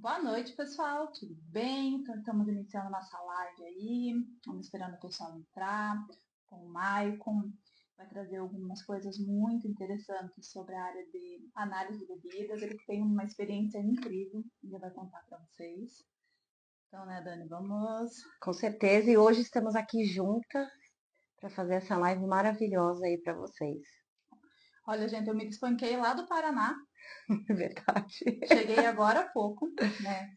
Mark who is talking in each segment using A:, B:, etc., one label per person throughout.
A: Boa noite, pessoal. Tudo bem? Então, estamos iniciando nossa live aí. Vamos esperando o pessoal entrar. Com o Maicon vai trazer algumas coisas muito interessantes sobre a área de análise de bebidas. Ele tem uma experiência incrível, ele vai contar para vocês. Então, né, Dani, vamos.
B: Com certeza, e hoje estamos aqui juntas para fazer essa live maravilhosa aí para vocês.
A: Olha, gente, eu me despanquei lá do Paraná.
B: É verdade.
A: Cheguei agora há pouco, né?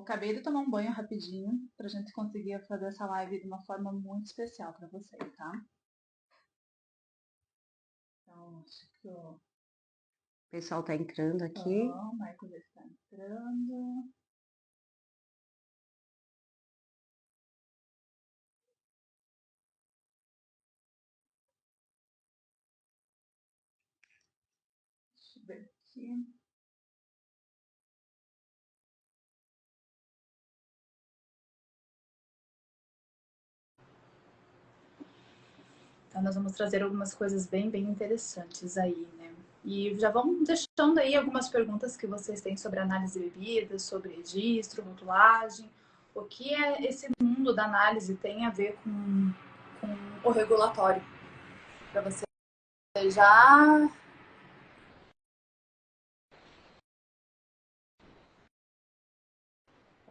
A: Acabei de tomar um banho rapidinho para a gente conseguir fazer essa live de uma forma muito especial para vocês, tá? Então, acho que
B: O pessoal está entrando aqui.
A: o Michael já está entrando. Deixa eu ver aqui. Então, nós vamos trazer algumas coisas bem interessantes aí, né? E já vamos deixando aí algumas perguntas que vocês têm sobre análise de bebidas, sobre registro, rotulagem. O que é esse mundo da análise tem a ver com o regulatório? Para você já...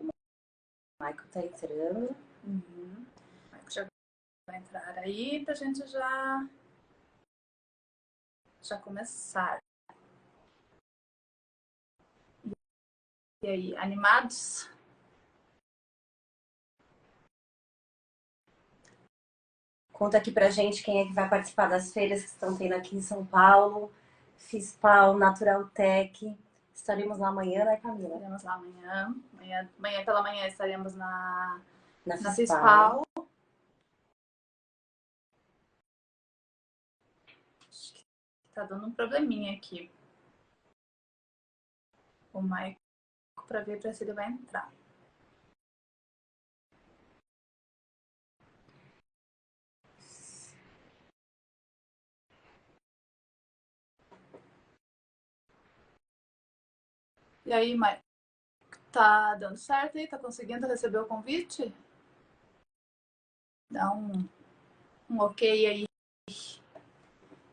B: O Michael está entrando.
A: Uhum. O Michael já vai entrar aí para a gente já começar. E aí, animados?
B: Conta aqui pra gente quem é que vai participar das feiras que estão tendo aqui em São Paulo. FISPAL, Naturaltech. Estaremos lá amanhã, né, Camila?
A: Estaremos lá amanhã. Amanhã pela manhã estaremos na
B: Na
A: FISPAL. Acho que tá dando um probleminha aqui. O Michael para ver se ele vai entrar. E aí, Michael, tá dando certo aí? Tá conseguindo receber o convite? Dá um ok aí.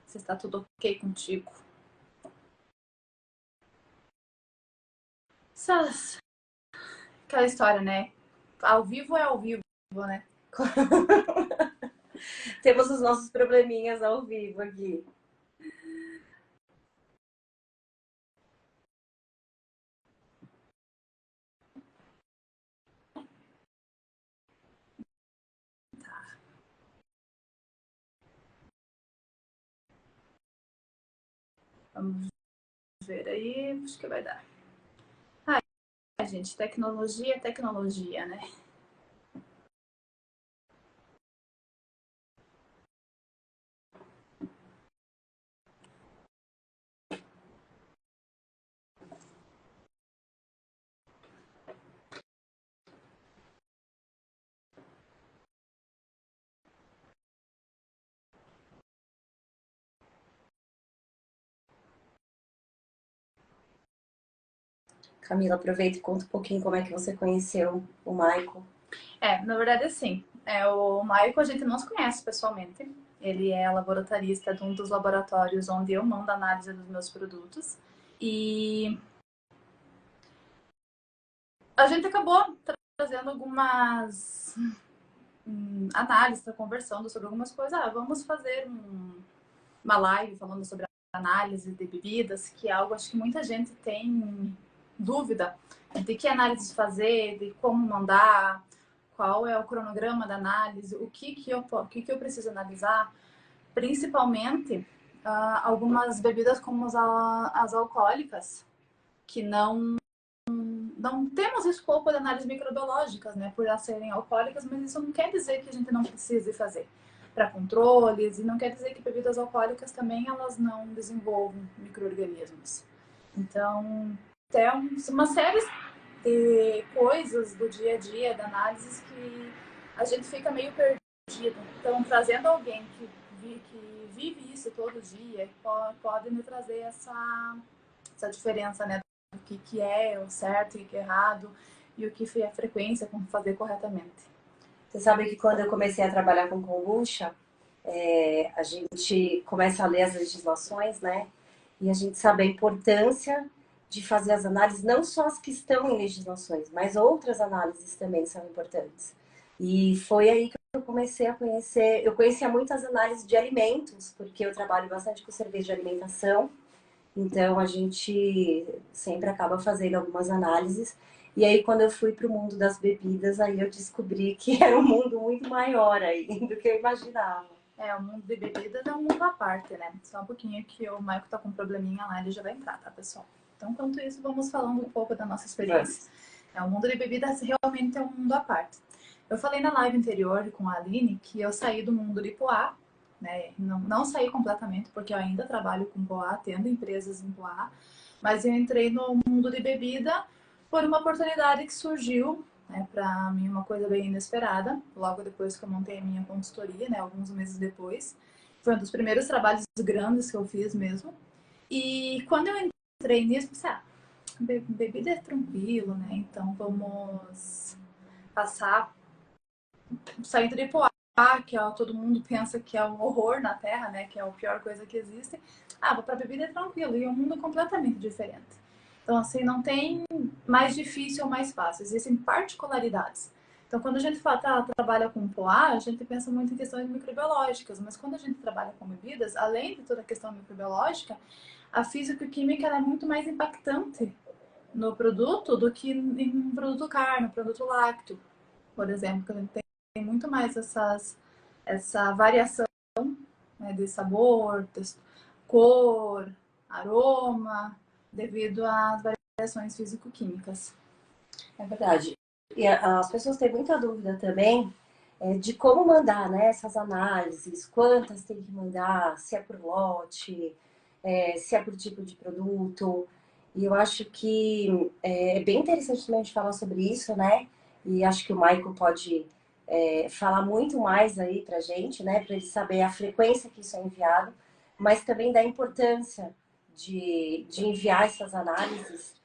A: Se está tudo ok contigo. Aquela história, né? Ao vivo é ao vivo, né?
B: Temos os nossos probleminhas ao vivo aqui.
A: Vamos ver aí. Acho que vai dar. Ai, gente, tecnologia é tecnologia, né?
B: Camila, aproveita e conta um pouquinho como é que você conheceu o Michael.
A: Na verdade, assim, o Michael a gente não se conhece pessoalmente. Ele é laboratorista de um dos laboratórios onde eu mando análise dos meus produtos. E a gente acabou trazendo algumas análises, conversando sobre algumas coisas. Vamos fazer uma live falando sobre análise de bebidas, que é algo acho que muita gente tem dúvida de que análise fazer, de como mandar, qual é o cronograma da análise, o que eu preciso analisar, principalmente algumas bebidas como as alcoólicas, que não temos escopo de análises microbiológicas, né, por elas serem alcoólicas, mas isso não quer dizer que a gente não precise fazer para controles, e não quer dizer que bebidas alcoólicas também elas não desenvolvam micro-organismos. Então, tem uma série de coisas do dia a dia, de análises, que a gente fica meio perdido. Então, trazendo alguém que vive isso todo dia, pode me trazer essa diferença, né, o que é o certo, o que é errado e o que é a frequência como fazer corretamente.
B: Você sabe que quando eu comecei a trabalhar com kombucha, a gente começa a ler as legislações, né? E a gente sabe a importância de fazer as análises, não só as que estão em legislações, mas outras análises também são importantes. E foi aí que eu comecei a conhecer. Eu conhecia muitas análises de alimentos, porque eu trabalho bastante com serviço de alimentação. Então a gente sempre acaba fazendo algumas análises. E aí quando eu fui para o mundo das bebidas, aí eu descobri que era um mundo muito maior aí do que eu imaginava.
A: O mundo de bebidas é um mundo à parte, né? Só um pouquinho que o Maico tá com um probleminha lá, ele já vai entrar, tá, pessoal? Então, enquanto isso, vamos falando um pouco da nossa experiência. O mundo de bebidas realmente é um mundo à parte. Eu falei na live anterior com a Aline que eu saí do mundo de Poá, né? Não saí completamente, porque eu ainda trabalho com Poá, atendo empresas em Poá, mas eu entrei no mundo de bebida por uma oportunidade que surgiu, né, para mim uma coisa bem inesperada, logo depois que eu montei a minha consultoria, né, alguns meses depois. Foi um dos primeiros trabalhos grandes que eu fiz mesmo. E quando eu entrei nisso, pensei, bebida é tranquilo, né? Então vamos passar saindo de Poá, que todo mundo pensa que é um horror na Terra, né? Que é a pior coisa que existe. Vou para bebida é tranquilo, e é um mundo completamente diferente. Então, assim, não tem mais difícil ou mais fácil, existem particularidades. Então, quando a gente trabalha com Poá, a gente pensa muito em questões microbiológicas, mas quando a gente trabalha com bebidas, além de toda a questão microbiológica, a físico-química é muito mais impactante no produto do que em um produto carne, um produto lácteo, por exemplo, que a gente tem muito mais essa variação, né, de sabor, cor, aroma, devido às variações físico-químicas.
B: É verdade. E as pessoas têm muita dúvida também de como mandar, né, essas análises, quantas tem que mandar, se é por lote, se é por tipo de produto. E eu acho que é bem interessante também a gente falar sobre isso, né? E acho que o Michael pode falar muito mais aí pra gente, né? Para ele saber a frequência que isso é enviado, mas também da importância de enviar essas análises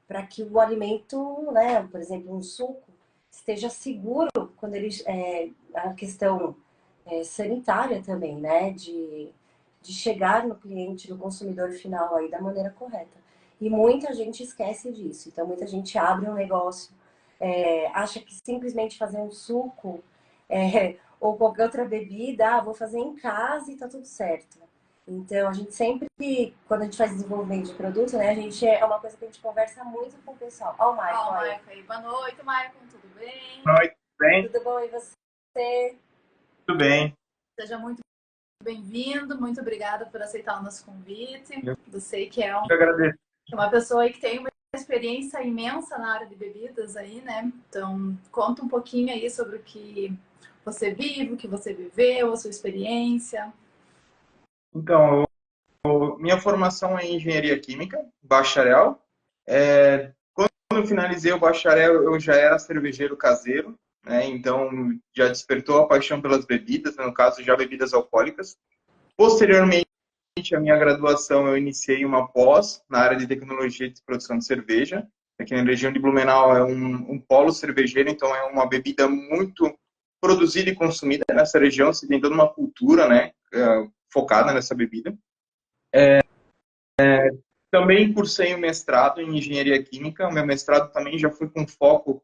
B: para que o alimento, né, por exemplo, um suco, esteja seguro quando ele a questão sanitária também, né, de chegar no cliente, no consumidor final aí da maneira correta. E muita gente esquece disso. Então muita gente abre um negócio, acha que simplesmente fazer um suco ou qualquer outra bebida, vou fazer em casa e tá tudo certo. Então, a gente sempre, quando a gente faz desenvolvimento de produto, né, é uma coisa que a gente conversa muito com o pessoal. Ó, o Maicon
A: aí. Boa noite, Maicon, tudo bem?
C: Boa noite, tudo bem?
B: Tudo bom, e você?
C: Tudo bem.
A: Seja muito bem-vindo, muito obrigada por aceitar o nosso convite. Eu sei que
C: Eu agradeço.
A: uma pessoa aí que tem uma experiência imensa na área de bebidas aí, né? Então, conta um pouquinho aí sobre o que você vive, o que você viveu, a sua experiência.
C: Então, minha formação é em engenharia química, bacharel. Quando eu finalizei o bacharel, eu já era cervejeiro caseiro, né? Então, já despertou a paixão pelas bebidas, no caso, já bebidas alcoólicas. Posteriormente, a minha graduação, eu iniciei uma pós na área de tecnologia de produção de cerveja. Aqui na região de Blumenau é um polo cervejeiro, então é uma bebida muito produzida e consumida nessa região. Se tem toda uma cultura, né, focada nessa bebida. Também cursei um mestrado em engenharia química. O meu mestrado também já foi com foco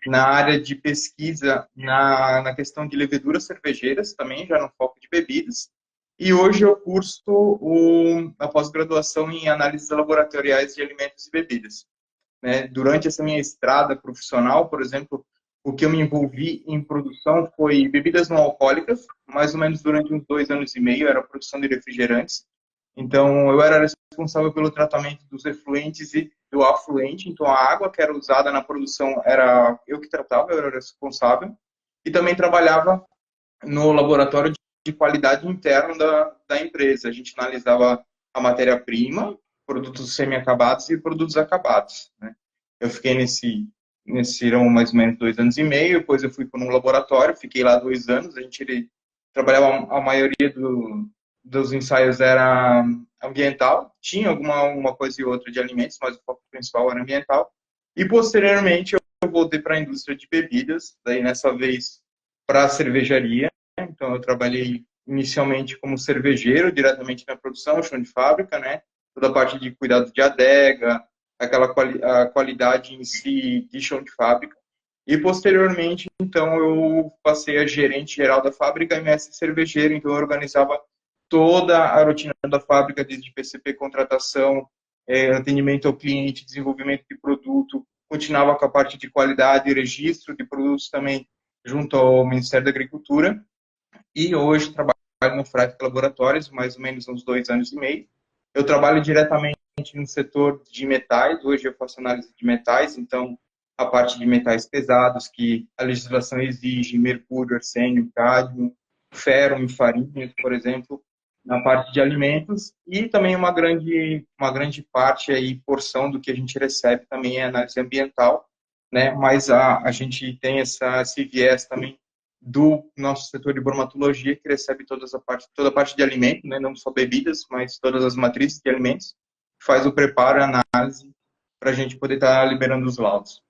C: na área de pesquisa na questão de leveduras cervejeiras, também já no foco de bebidas. E hoje eu curso a pós-graduação em análises laboratoriais de alimentos e bebidas. Né? Durante essa minha estrada profissional, por exemplo, o que eu me envolvi em produção foi bebidas não alcoólicas, mais ou menos durante uns 2 anos e meio, era a produção de refrigerantes. Então, eu era responsável pelo tratamento dos efluentes e do afluente. Então, a água que era usada na produção era eu que tratava, eu era responsável. E também trabalhava no laboratório de qualidade interno da empresa. A gente analisava a matéria-prima, produtos semi-acabados e produtos acabados. Né? Eu fiquei nesse ramo mais ou menos 2 anos e meio, depois eu fui para um laboratório, fiquei lá 2 anos, a gente trabalhava, a maioria dos ensaios era ambiental, tinha uma coisa e outra de alimentos, mas o foco principal era ambiental. E posteriormente eu voltei para a indústria de bebidas, daí nessa vez para a cervejaria. Então eu trabalhei inicialmente como cervejeiro, diretamente na produção, chão de fábrica, né? Toda a parte de cuidado de adega, a qualidade em si de chão de fábrica. E posteriormente, então, eu passei a gerente geral da fábrica e mestre cervejeiro, então eu organizava toda a rotina da fábrica, desde PCP, contratação, atendimento ao cliente, desenvolvimento de produto, continuava com a parte de qualidade e registro de produtos também junto ao Ministério da Agricultura. E hoje trabalho no Fraitic Laboratórios, mais ou menos uns 2 anos e meio. Eu trabalho diretamente no setor de metais, hoje eu faço análise de metais, então a parte de metais pesados que a legislação exige, mercúrio, arsênio, cádmio, ferro em farinhas, por exemplo, na parte de alimentos, e também uma grande parte aí, porção do que a gente recebe também é análise ambiental, né? Mas a gente tem esse viés também do nosso setor de bromatologia, que recebe toda a parte de alimento, né? Não só bebidas, mas todas as matrizes de alimentos, faz o preparo e análise para a gente poder estar liberando os laudos.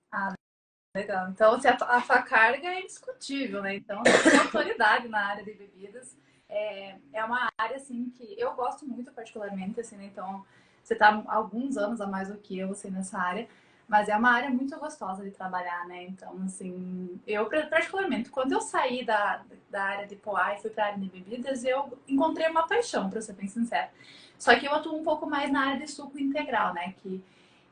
A: Legal. Então, assim, a sua carga é indiscutível, né? Então, você tem autoridade na área de bebidas. É uma área, assim, que eu gosto muito particularmente, assim, né? Então, você está há alguns anos a mais do que eu, assim, nessa área. Mas é uma área muito gostosa de trabalhar, né? Então, assim, eu particularmente, quando eu saí da área de Poá e fui para a área de bebidas, eu encontrei uma paixão, para ser bem sincera. Só que eu atuo um pouco mais na área de suco integral, né?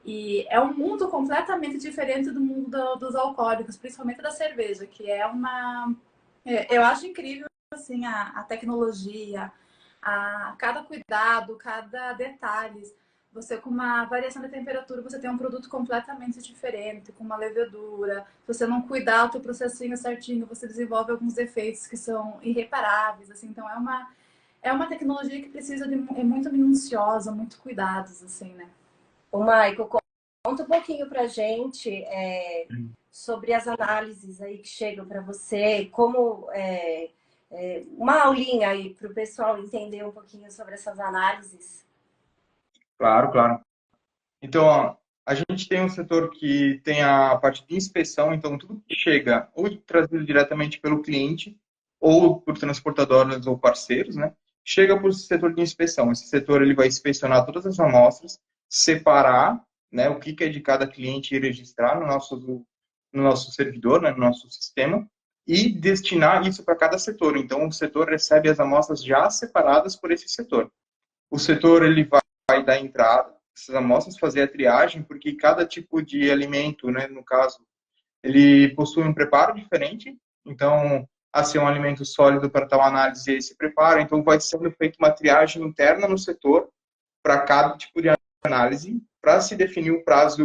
A: E é um mundo completamente diferente do mundo dos alcoólicos, principalmente da cerveja, que é uma... Eu acho incrível, assim, a tecnologia, cada cuidado, cada detalhe. Você, com uma variação de temperatura, você tem um produto completamente diferente, com uma levedura. Se você não cuidar do teu processinho certinho, você desenvolve alguns defeitos que são irreparáveis, assim. Então, é uma tecnologia que precisa é muito minuciosa, muito cuidados, assim, né?
B: O Maico, conta um pouquinho pra gente sobre as análises aí que chegam para você, como uma aulinha aí para o pessoal entender um pouquinho sobre essas análises.
C: Claro, claro. Então, ó, a gente tem um setor que tem a parte de inspeção, então tudo que chega ou trazido diretamente pelo cliente ou por transportadoras ou parceiros, né? Chega para o setor de inspeção. Esse setor ele vai inspecionar todas as amostras, separar, né, o que é de cada cliente e registrar no nosso servidor, né, no nosso sistema, e destinar isso para cada setor. Então, o setor recebe as amostras já separadas por esse setor. O setor ele vai dar entrada essas amostras, fazer a triagem, porque cada tipo de alimento, né, no caso, ele possui um preparo diferente. Então, a ser um alimento sólido para tal análise, ele se prepara. Então, vai sendo feita uma triagem interna no setor para cada tipo de análise, para se definir o prazo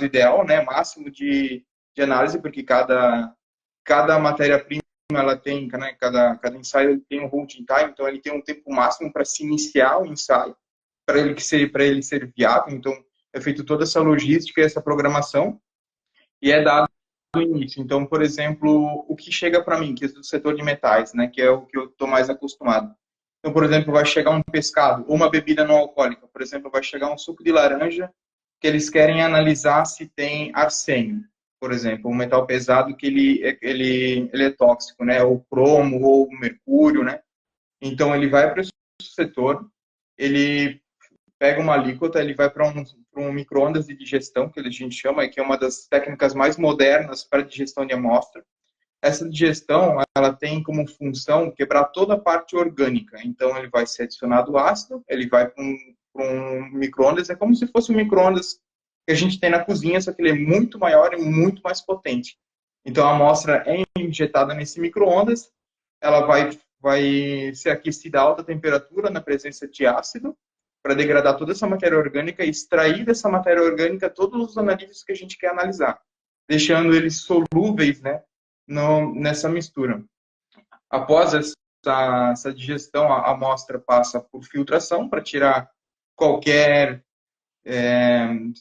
C: ideal, né, máximo de análise, porque cada matéria-prima ela tem, né, cada ensaio ele tem um holding time, então ele tem um tempo máximo para se iniciar o ensaio, para ele ser viável. Então é feito toda essa logística e essa programação e é dado no início. Então, por exemplo, o que chega para mim, que é do setor de metais, né, que é o que eu estou mais acostumado. Então, por exemplo, vai chegar um pescado ou uma bebida não alcoólica, por exemplo, vai chegar um suco de laranja que eles querem analisar se tem arsênio, por exemplo, um metal pesado que ele é tóxico, né, ou cromo ou mercúrio, né? Então ele vai para esse setor, ele pega uma alíquota, ele vai para um micro-ondas de digestão, que a gente chama, que é uma das técnicas mais modernas para digestão de amostra. Essa digestão, ela tem como função quebrar toda a parte orgânica. Então, ele vai ser adicionado ácido, ele vai para um micro-ondas, é como se fosse um micro-ondas que a gente tem na cozinha, só que ele é muito maior e muito mais potente. Então, a amostra é injetada nesse micro-ondas, ela vai ser aquecida a alta temperatura na presença de ácido, para degradar toda essa matéria orgânica e extrair dessa matéria orgânica todos os analíticos que a gente quer analisar, deixando eles solúveis, né, nessa mistura. Após essa digestão, a amostra passa por filtração para tirar qualquer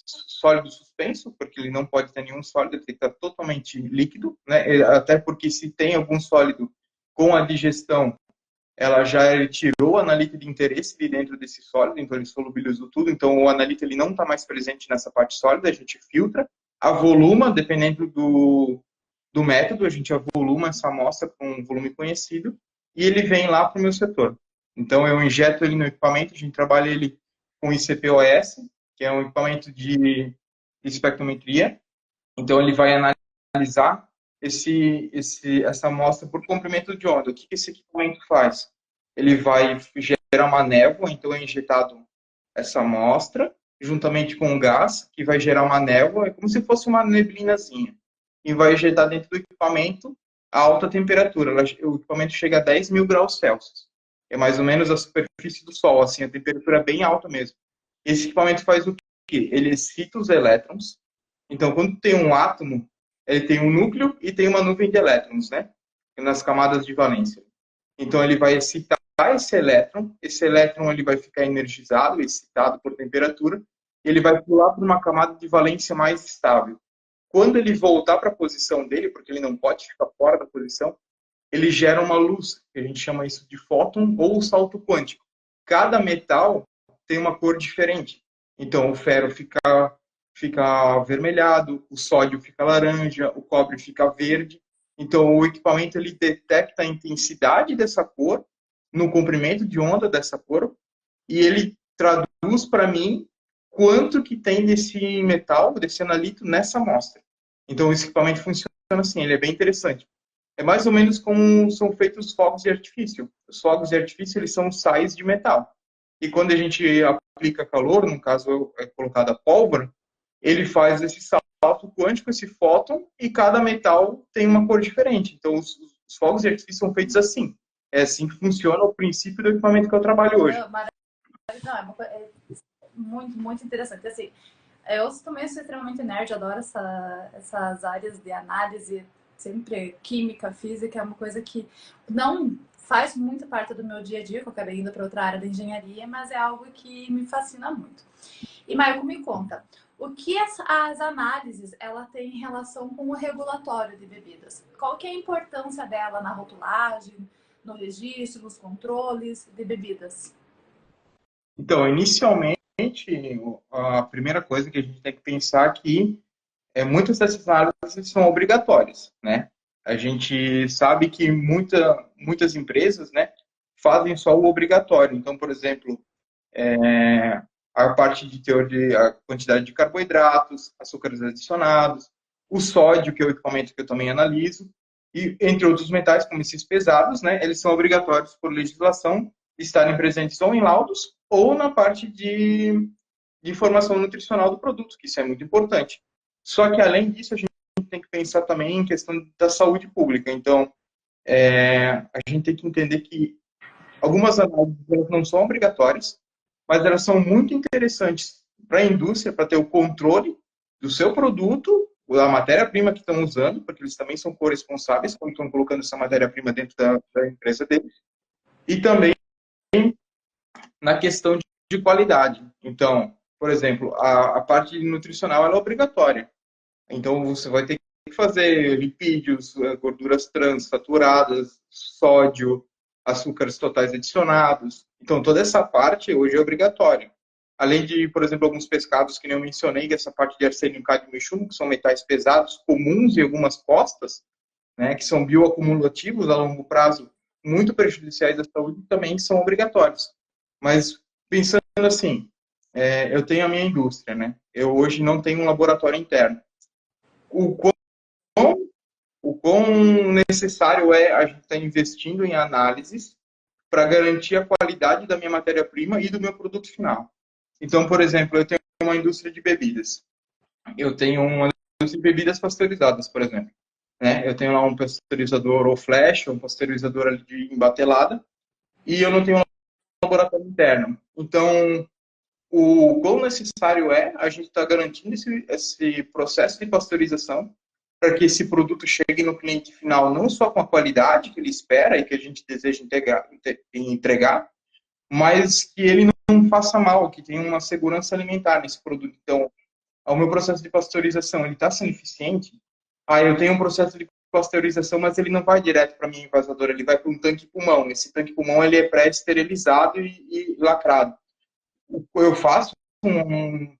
C: sólido suspenso, porque ele não pode ter nenhum sólido, ele tem que estar totalmente líquido, né? Até porque se tem algum sólido com a digestão, ela já tirou o analito de interesse de dentro desse sólido, então ele solubilizou tudo, então o analito ele não está mais presente nessa parte sólida, a gente filtra, avoluma, dependendo do método, a gente avoluma essa amostra com um volume conhecido, e ele vem lá para o meu setor. Então eu injeto ele no equipamento, a gente trabalha ele com ICP-OS, que é um equipamento de espectrometria, então ele vai analisar essa amostra por comprimento de onda. O que esse equipamento faz? Ele vai gerar uma névoa, então é injetado essa amostra, juntamente com o gás, que vai gerar uma névoa, é como se fosse uma neblinazinha, e vai injetar dentro do equipamento a alta temperatura. O equipamento chega a 10 mil graus Celsius. É mais ou menos a superfície do Sol, assim, a temperatura é bem alta mesmo. Esse equipamento faz o quê? Ele excita os elétrons. Então, quando tem um átomo, ele tem um núcleo e tem uma nuvem de elétrons, né? Nas camadas de valência. Então, ele vai excitar esse elétron ele vai ficar energizado, excitado por temperatura, e ele vai pular para uma camada de valência mais estável. Quando ele voltar para a posição dele, porque ele não pode ficar fora da posição, ele gera uma luz, que a gente chama isso de fóton ou salto quântico. Cada metal tem uma cor diferente. Então, o ferro fica avermelhado, o sódio fica laranja, o cobre fica verde. Então, o equipamento ele detecta a intensidade dessa cor no comprimento de onda dessa cor e ele traduz para mim quanto que tem desse metal, desse analito nessa amostra. Então, esse equipamento funciona assim, ele é bem interessante. É mais ou menos como são feitos os fogos de artifício. Os fogos de artifício, eles são sais de metal. E quando a gente aplica calor, no caso é colocada pólvora, ele faz esse salto quântico, esse fóton, e cada metal tem uma cor diferente. Então, os fogos de artifício são feitos assim. É assim que funciona o princípio do equipamento que eu trabalho hoje.
A: Não, é muito, muito interessante. Assim, eu também sou extremamente nerd, adoro essas áreas de análise, sempre química, física, é uma coisa que não faz muita parte do meu dia a dia, que eu acabei indo para outra área da engenharia, mas é algo que me fascina muito. E, Marco, me conta, o que as análises ela tem em relação com o regulatório de bebidas? Qual que é a importância dela na rotulagem, no registro, nos controles de bebidas?
C: Então, inicialmente, a primeira coisa que a gente tem que pensar aqui muitas dessas análises são obrigatórias, né? A gente sabe que muitas empresas, né, fazem só o obrigatório. Então, por exemplo, a parte de teor de a quantidade de carboidratos, açúcares adicionados, o sódio, que é o equipamento que eu também analiso, e entre outros metais, como esses pesados, né, eles são obrigatórios por legislação estarem presentes ou em laudos ou na parte de informação nutricional do produto, que isso é muito importante. Só que, além disso, a gente tem que pensar também em questão da saúde pública. Então, a gente tem que entender que algumas análises não são obrigatórias, mas elas são muito interessantes para a indústria, para ter o controle do seu produto, da matéria-prima que estão usando, porque eles também são corresponsáveis quando estão colocando essa matéria-prima dentro da empresa deles, e também na questão de qualidade. Então, por exemplo, a parte nutricional ela é obrigatória. Então, você vai ter que fazer lipídios, gorduras trans, saturadas, sódio, açúcares totais adicionados. Então, toda essa parte hoje é obrigatória. Além de, por exemplo, alguns pescados que nem eu mencionei, que essa parte de arsênio, cádmio e chumbo, que são metais pesados comuns em algumas costas, né, que são bioacumulativos a longo prazo, muito prejudiciais à saúde, também são obrigatórios. Mas, pensando assim, eu tenho a minha indústria, né? Eu hoje não tenho um laboratório interno. O quão necessário é a gente estar investindo em análises para garantir a qualidade da minha matéria-prima e do meu produto final. Então, por exemplo, eu tenho uma indústria de bebidas. Eu tenho uma indústria de bebidas pasteurizadas, por exemplo. Né? Eu tenho lá um pasteurizador ou flash, um pasteurizador de embatelada, e eu não tenho um laboratório interno. Então, o quão necessário é a gente estar garantindo esse processo de pasteurização para que esse produto chegue no cliente final não só com a qualidade que ele espera e que a gente deseja entregar, mas que ele não faça mal, que tenha uma segurança alimentar nesse produto. Então, o meu processo de pasteurização, ele está sendo eficiente? Eu tenho um processo de pasteurização, mas ele não vai direto para a minha envasadora, ele vai para um tanque pulmão. Esse tanque pulmão ele é pré-esterilizado e lacrado. Eu faço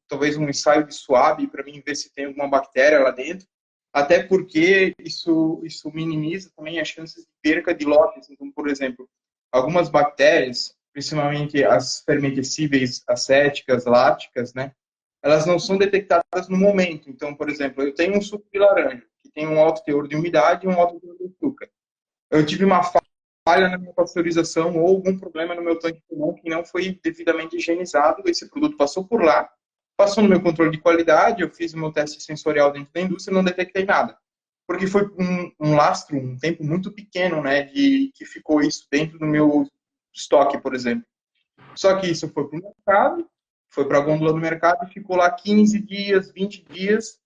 C: talvez um ensaio de swab para mim ver se tem alguma bactéria lá dentro, até porque isso minimiza também as chances de perca de lotes. Então, por exemplo, algumas bactérias, principalmente as fermentescíveis acéticas, láticas, né, elas não são detectadas no momento. Então, por exemplo, eu tenho um suco de laranja, que tem um alto teor de umidade e um alto teor de açúcar. Eu tive uma falha na minha pasteurização ou algum problema no meu tanque pulmão que não foi devidamente higienizado. Esse produto passou por lá, passou no meu controle de qualidade, eu fiz o meu teste sensorial dentro da indústria e não detectei nada. Porque foi um lastro, um tempo muito pequeno, né, de que ficou isso dentro do meu estoque, por exemplo. Só que isso foi para o mercado, foi para a gôndola do mercado e ficou lá 15 dias, 20 dias.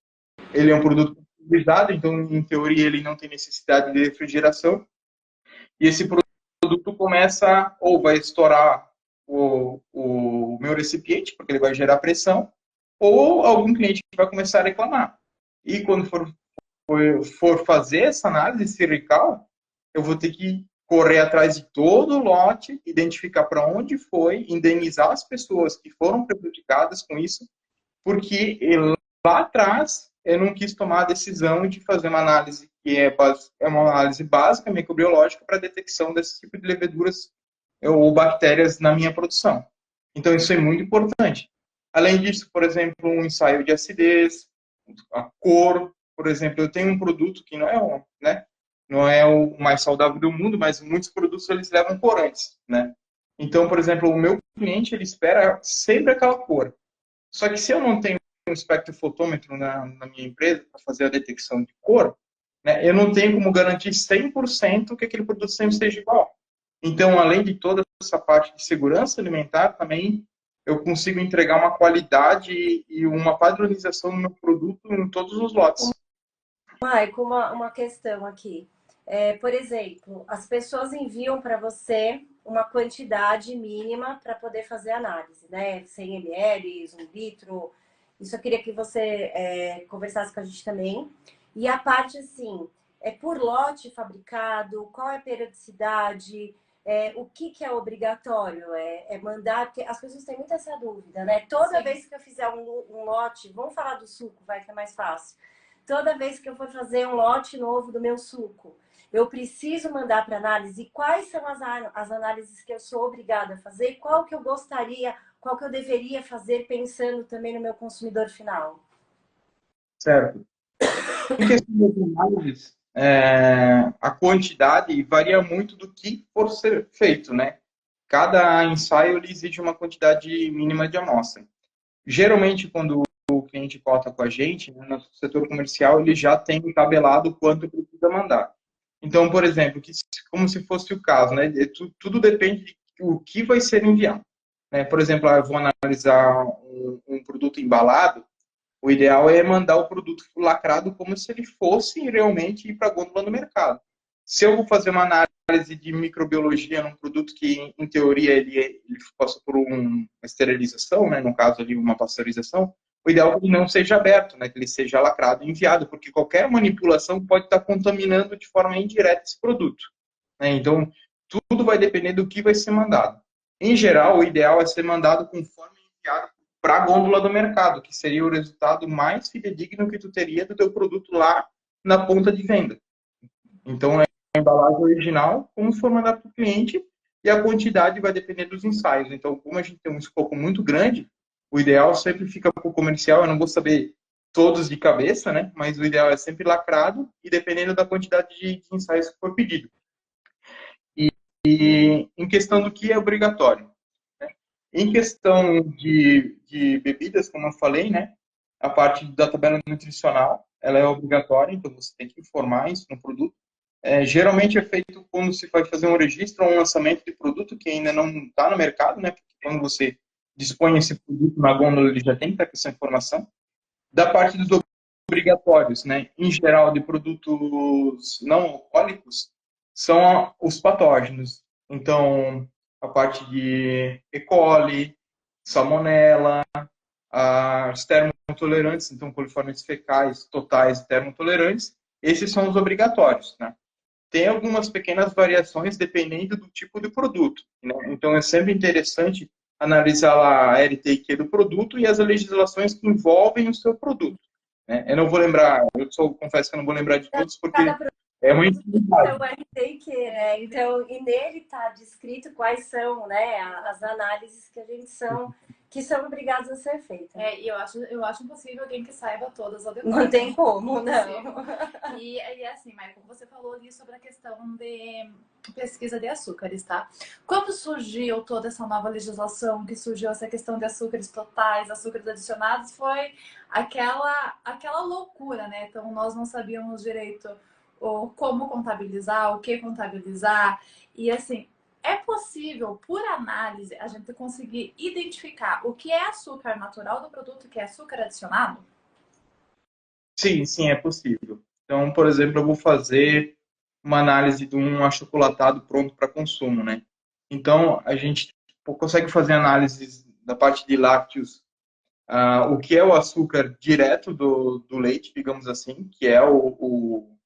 C: Ele é um produto pasteurizado, então, em teoria, ele não tem necessidade de refrigeração. E esse produto começa, ou vai estourar o meu recipiente, porque ele vai gerar pressão, ou algum cliente vai começar a reclamar. E quando for fazer essa análise cervical, eu vou ter que correr atrás de todo o lote, identificar para onde foi, indenizar as pessoas que foram prejudicadas com isso, porque lá atrás eu não quis tomar a decisão de fazer uma análise que é uma análise básica, microbiológica, para detecção desse tipo de leveduras ou bactérias na minha produção. Então, isso é muito importante. Além disso, por exemplo, um ensaio de acidez, a cor, por exemplo, eu tenho um produto que não é o mais saudável do mundo, mas muitos produtos eles levam corantes, né? Então, por exemplo, o meu cliente ele espera sempre aquela cor. Só que se eu não tenho um espectrofotômetro na minha empresa para fazer a detecção de cor, né, eu não tenho como garantir 100% que aquele produto sempre seja igual. Então, além de toda essa parte de segurança alimentar, também eu consigo entregar uma qualidade e uma padronização no meu produto em todos os lotes.
B: Maico, uma questão aqui. Por exemplo, as pessoas enviam para você uma quantidade mínima para poder fazer análise, né? 100 ml, 1 litro. Isso eu queria que você conversasse com a gente também. E a parte, assim, é por lote fabricado? Qual é a periodicidade? O que é obrigatório? É mandar... Porque as pessoas têm muito essa dúvida, né? Toda
A: Sim.
B: vez que eu fizer um lote... Vamos falar do suco, vai que é mais fácil. Toda vez que eu for fazer um lote novo do meu suco, eu preciso mandar para análise quais são as análises que eu sou obrigada a fazer, qual que eu gostaria, qual que eu deveria fazer pensando também no meu consumidor final.
C: Certo. Em questão das análises, a quantidade varia muito do que for ser feito, né? Cada ensaio ele exige uma quantidade mínima de amostra. Geralmente, quando o cliente cota com a gente, né, no setor comercial, ele já tem tabelado quanto precisa mandar. Então, por exemplo, como se fosse o caso, né? Tudo depende de o que vai ser enviado. Né? Por exemplo, eu vou analisar um produto embalado, o ideal é mandar o produto lacrado como se ele fosse realmente ir para a gôndola do mercado. Se eu vou fazer uma análise de microbiologia num produto que, em teoria, ele passa por uma esterilização, né, no caso ali uma pasteurização, o ideal é que ele não seja aberto, né, que ele seja lacrado e enviado, porque qualquer manipulação pode estar contaminando de forma indireta esse produto. Né? Então, tudo vai depender do que vai ser mandado. Em geral, o ideal é ser mandado conforme enviado para a gôndola do mercado, que seria o resultado mais fidedigno que tu teria do teu produto lá na ponta de venda. Então, é a embalagem original, como for mandar para o cliente, e a quantidade vai depender dos ensaios. Então, como a gente tem um escopo muito grande, o ideal sempre fica para o comercial, eu não vou saber todos de cabeça, né? Mas o ideal é sempre lacrado e dependendo da quantidade de ensaios que for pedido. E em questão do que é obrigatório. Em questão de bebidas, como eu falei, né? A parte da tabela nutricional, ela é obrigatória, então você tem que informar isso no produto. Geralmente é feito quando se vai fazer um registro ou um lançamento de produto que ainda não está no mercado, né? Porque quando você dispõe esse produto na gôndola, ele já tem que estar com essa informação. Da parte dos obrigatórios, né? Em geral, de produtos não alcoólicos, são os patógenos. Então, a parte de E. coli, salmonela, as termotolerantes, então coliformes fecais totais e termotolerantes, esses são os obrigatórios, né? Tem algumas pequenas variações dependendo do tipo de produto, né? Então é sempre interessante analisar lá a RTQ do produto e as legislações que envolvem o seu produto, né? Eu não vou lembrar, confesso que eu não vou lembrar de todos porque
B: Cada
C: é uma
B: é
C: infinidade.
B: o RTQ, né? Então, e nele está descrito quais são, né, as análises que são obrigadas a ser feitas.
A: E eu acho impossível alguém que saiba todas ao detalhe.
B: Não tem como, não.
A: E assim, Maia, como você falou ali sobre a questão de pesquisa de açúcares, tá? Quando surgiu toda essa nova legislação, que surgiu essa questão de açúcares totais, açúcares adicionados, foi aquela loucura, né? Então, nós não sabíamos direito como contabilizar, o que contabilizar. E assim, é possível, por análise, a gente conseguir identificar o que é açúcar natural do produto e o que é açúcar adicionado?
C: Sim, sim, é possível. Então, por exemplo, eu vou fazer uma análise de um achocolatado pronto para consumo, né? Então, a gente consegue fazer análises da parte de lácteos, o que é o açúcar direto do leite, digamos assim, que é o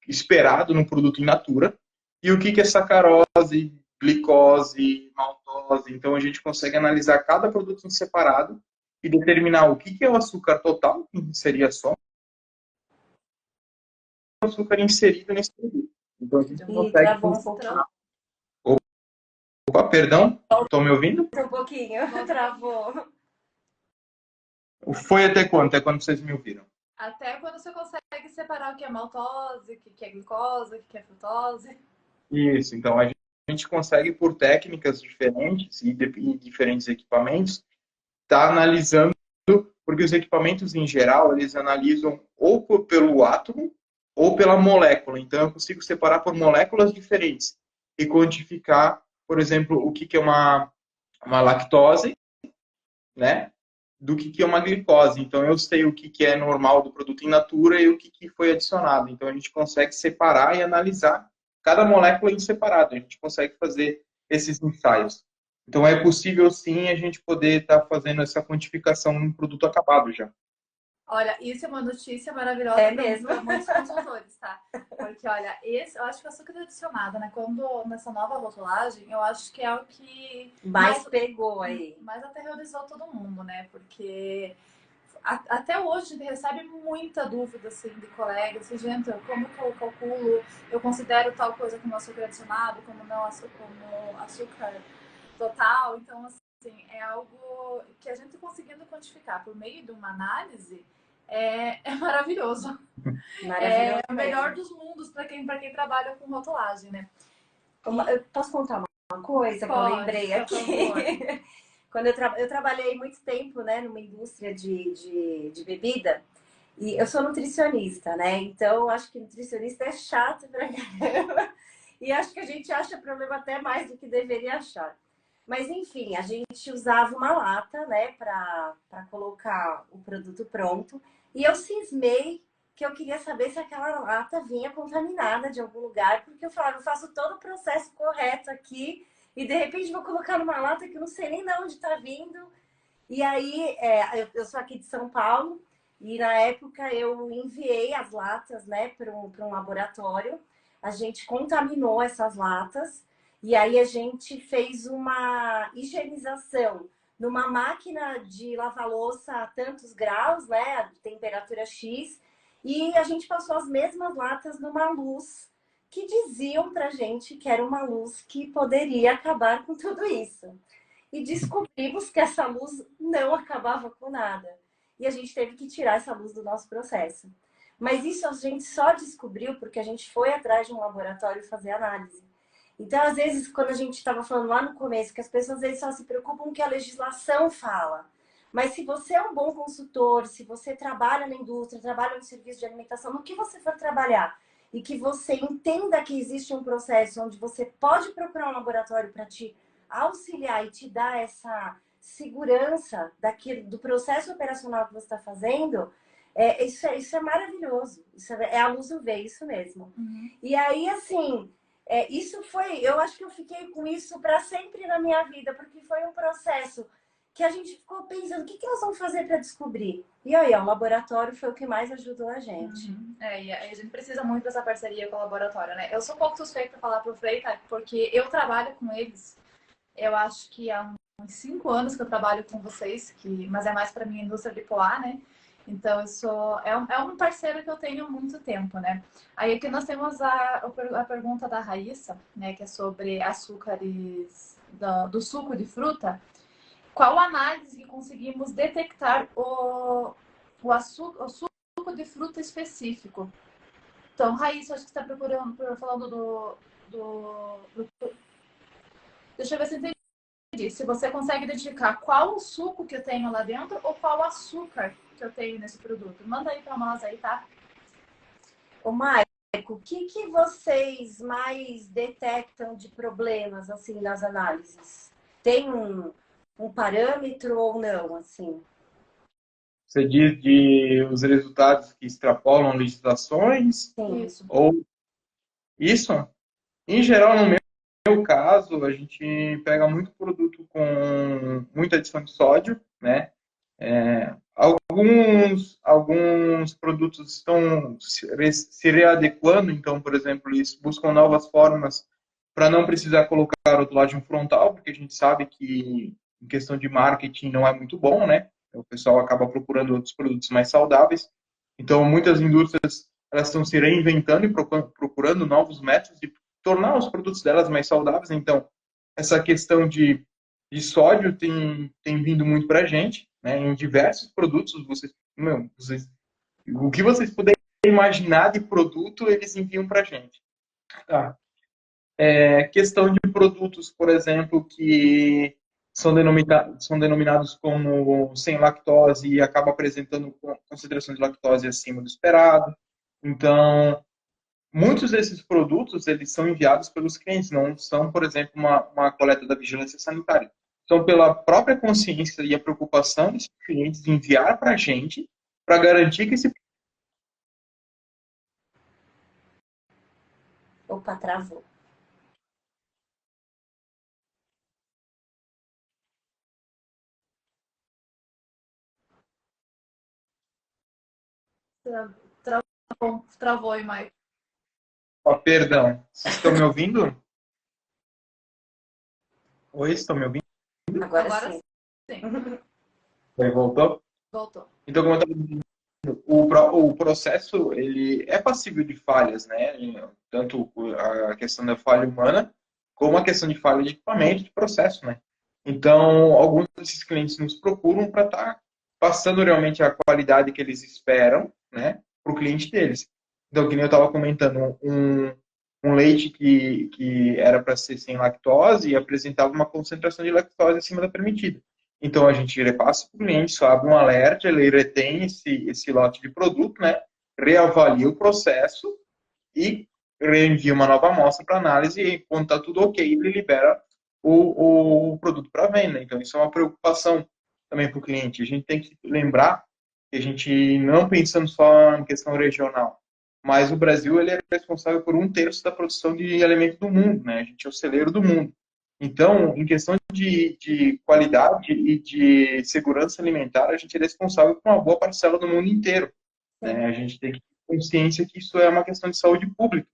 C: esperado no produto in natura, e o que é sacarose, glicose, maltose. Então, a gente consegue analisar cada produto em separado e determinar o que é o açúcar total, que seria só o açúcar inserido nesse produto. Então, a gente
B: E
C: consegue...
B: travou um pouquinho.
C: Opa, perdão, estão me ouvindo?
B: Um pouquinho, travou.
C: Foi até quando? Até quando vocês me ouviram?
A: Até quando você consegue separar o que é maltose, o que é glicose, o que é frutose.
C: Isso, então a gente consegue, por técnicas diferentes e diferentes equipamentos, estar analisando, porque os equipamentos em geral, eles analisam ou pelo átomo ou pela molécula. Então eu consigo separar por moléculas diferentes e quantificar, por exemplo, o que é uma lactose, né? Do que é uma glicose. Então, eu sei o que é normal do produto in natura e o que foi adicionado. Então, a gente consegue separar e analisar cada molécula em separado. A gente consegue fazer esses ensaios. Então, é possível, sim, a gente poder estar fazendo essa quantificação no produto acabado já.
A: Olha, isso é uma notícia maravilhosa para muitos consultores, tá? Porque, olha, eu acho que o açúcar adicionado, né? Quando nessa nova rotulagem, eu acho que é o que
B: mais pegou aí.
A: Mais aterrorizou todo mundo, né? Porque até hoje a gente recebe muita dúvida, assim, de colegas. Assim, gente, como que eu calculo? Eu considero tal coisa como açúcar adicionado, como não como açúcar total. Então, assim, é algo que a gente conseguindo quantificar por meio de uma análise é maravilhoso. É o melhor dos mundos para quem trabalha com rotulagem, né?
B: Eu posso contar uma coisa que eu lembrei aqui? Quando eu trabalhei muito tempo, né, numa indústria de bebida, e eu sou nutricionista, né? Então, acho que nutricionista é chato pra caramba. E acho que a gente acha problema até mais do que deveria achar. Mas, enfim, a gente usava uma lata, né, para colocar o produto pronto. E eu cismei que eu queria saber se aquela lata vinha contaminada de algum lugar, porque eu falava, eu faço todo o processo correto aqui e de repente vou colocar numa lata que eu não sei nem de onde está vindo. E aí, eu sou aqui de São Paulo e na época eu enviei as latas, né, para um laboratório. A gente contaminou essas latas e aí a gente fez uma higienização numa máquina de lavar louça a tantos graus, né, temperatura X, e a gente passou as mesmas latas numa luz que diziam pra gente que era uma luz que poderia acabar com tudo isso. E descobrimos que essa luz não acabava com nada. E a gente teve que tirar essa luz do nosso processo. Mas isso a gente só descobriu porque a gente foi atrás de um laboratório fazer análise. Então, às vezes, quando a gente estava falando lá no começo, que as pessoas às vezes só se preocupam com o que a legislação fala. Mas se você é um bom consultor, se você trabalha na indústria, trabalha no serviço de alimentação, no que você for trabalhar, e que você entenda que existe um processo onde você pode procurar um laboratório para te auxiliar e te dar essa segurança do processo operacional que você está fazendo, isso é maravilhoso. Isso é a luz UV, isso mesmo.
A: Uhum.
B: E aí, assim, eu acho que eu fiquei com isso para sempre na minha vida, porque foi um processo que a gente ficou pensando, o que nós vamos fazer para descobrir? E aí, ó, o laboratório foi o que mais ajudou a gente.
A: E a gente precisa muito dessa parceria com o laboratório, né? Eu sou um pouco suspeita para falar pro Freita, porque eu trabalho com eles, eu acho que há uns 5 anos que eu trabalho com vocês, mas é mais para minha indústria bipolar, né? Então, é um parceiro que eu tenho há muito tempo, né? Aí aqui nós temos a pergunta da Raíssa, né? Que é sobre açúcares do suco de fruta. Qual análise que conseguimos detectar o suco de fruta específico? Então, Raíssa, acho que você está falando Deixa eu ver se eu entendi. Se você consegue identificar qual o suco que eu tenho lá dentro ou qual o açúcar que eu tenho nesse produto. Manda aí para nós aí, tá?
B: Ô, Maico, o que vocês mais detectam de problemas, assim, nas análises? Tem um parâmetro ou não, assim?
C: Você diz de os resultados que extrapolam legislações?
B: Sim.
A: Isso.
C: Ou isso? Em geral, no meu caso, a gente pega muito produto com muita adição de sódio, né? Alguns produtos estão se readequando, então, por exemplo, eles buscam novas formas para não precisar colocar rotulagem frontal, porque a gente sabe que em questão de marketing não é muito bom, né? O pessoal acaba procurando outros produtos mais saudáveis. Então, muitas indústrias elas estão se reinventando e procurando novos métodos de tornar os produtos delas mais saudáveis. Então, essa questão de sódio tem vindo muito para a gente, né? Em diversos produtos, o que vocês puderem imaginar de produto, eles enviam para a gente. Tá? Questão de produtos, por exemplo, que são denominados como sem lactose e acaba apresentando concentração de lactose acima do esperado. Então, muitos desses produtos, eles são enviados pelos clientes, não são, por exemplo, uma coleta da vigilância sanitária. Então, pela própria consciência e a preocupação dos clientes de enviar para a gente, para garantir que esse...
B: Opa, travou.
A: Travou aí, Maicon.
C: Perdão, vocês estão me ouvindo? Oi, estão me ouvindo?
B: Agora sim.
C: Oi, voltou?
A: Voltou.
C: Então, como eu estava dizendo, o processo ele é passível de falhas, né? Tanto a questão da falha humana, como a questão de falha de equipamento, de processo, né? Então, alguns desses clientes nos procuram para estar passando realmente a qualidade que eles esperam, né, para o cliente deles. Então, que nem eu estava comentando, um leite que era para ser sem lactose e apresentava uma concentração de lactose acima da permitida. Então, a gente repassa para o cliente, sobe um alerta, ele retém esse lote de produto, né, reavalia o processo e reenvia uma nova amostra para análise e, quando está tudo ok, ele libera o produto para venda. Então, isso é uma preocupação também para o cliente. A gente tem que lembrar que a gente não pensando só em questão regional, mas o Brasil ele é responsável por 1/3 da produção de alimentos do mundo, né? A gente é o celeiro do mundo. Então, em questão de qualidade e de segurança alimentar, a gente é responsável por uma boa parcela do mundo inteiro. Né? A gente tem que ter consciência que isso é uma questão de saúde pública.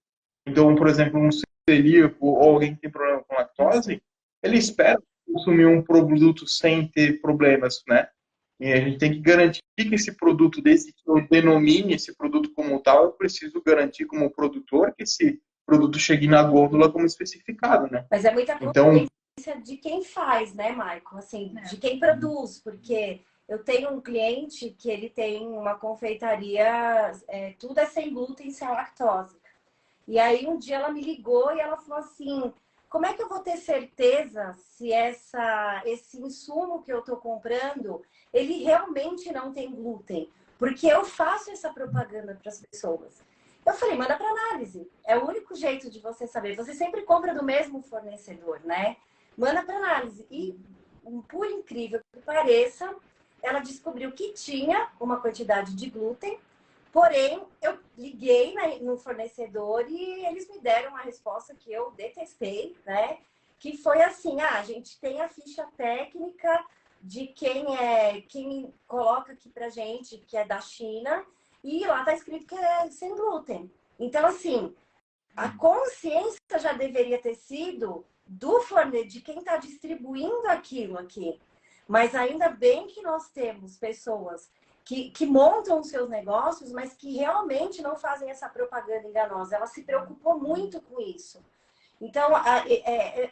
C: Então, por exemplo, um celíaco ou alguém que tem problema com lactose, ele espera consumir um produto sem ter problemas, né? E a gente tem que garantir que esse produto, desde que eu denomine esse produto como tal, eu preciso garantir como produtor que esse produto chegue na gôndola como especificado, né?
B: Mas é muita
C: Então,
B: consciência de quem faz, né, Maicon? Assim, de quem produz, porque eu tenho um cliente que ele tem uma confeitaria, tudo é sem glúten e sem lactose. E aí um dia ela me ligou e ela falou assim, como é que eu vou ter certeza se esse insumo que eu estou comprando, ele realmente não tem glúten? Porque eu faço essa propaganda para as pessoas. Eu falei, manda para análise. É o único jeito de você saber. Você sempre compra do mesmo fornecedor, né? Manda para análise. E, por incrível que pareça, ela descobriu que tinha uma quantidade de glúten. Porém, eu liguei no fornecedor e eles me deram uma resposta que eu detestei, né? Que foi assim, a gente tem a ficha técnica de quem coloca aqui pra gente, que é da China, e lá tá escrito que é sem glúten. Então, assim, a consciência já deveria ter sido do fornecedor, de quem está distribuindo aquilo aqui. Mas ainda bem que nós temos pessoas que montam os seus negócios, mas que realmente não fazem essa propaganda enganosa. Ela se preocupou muito com isso. Então,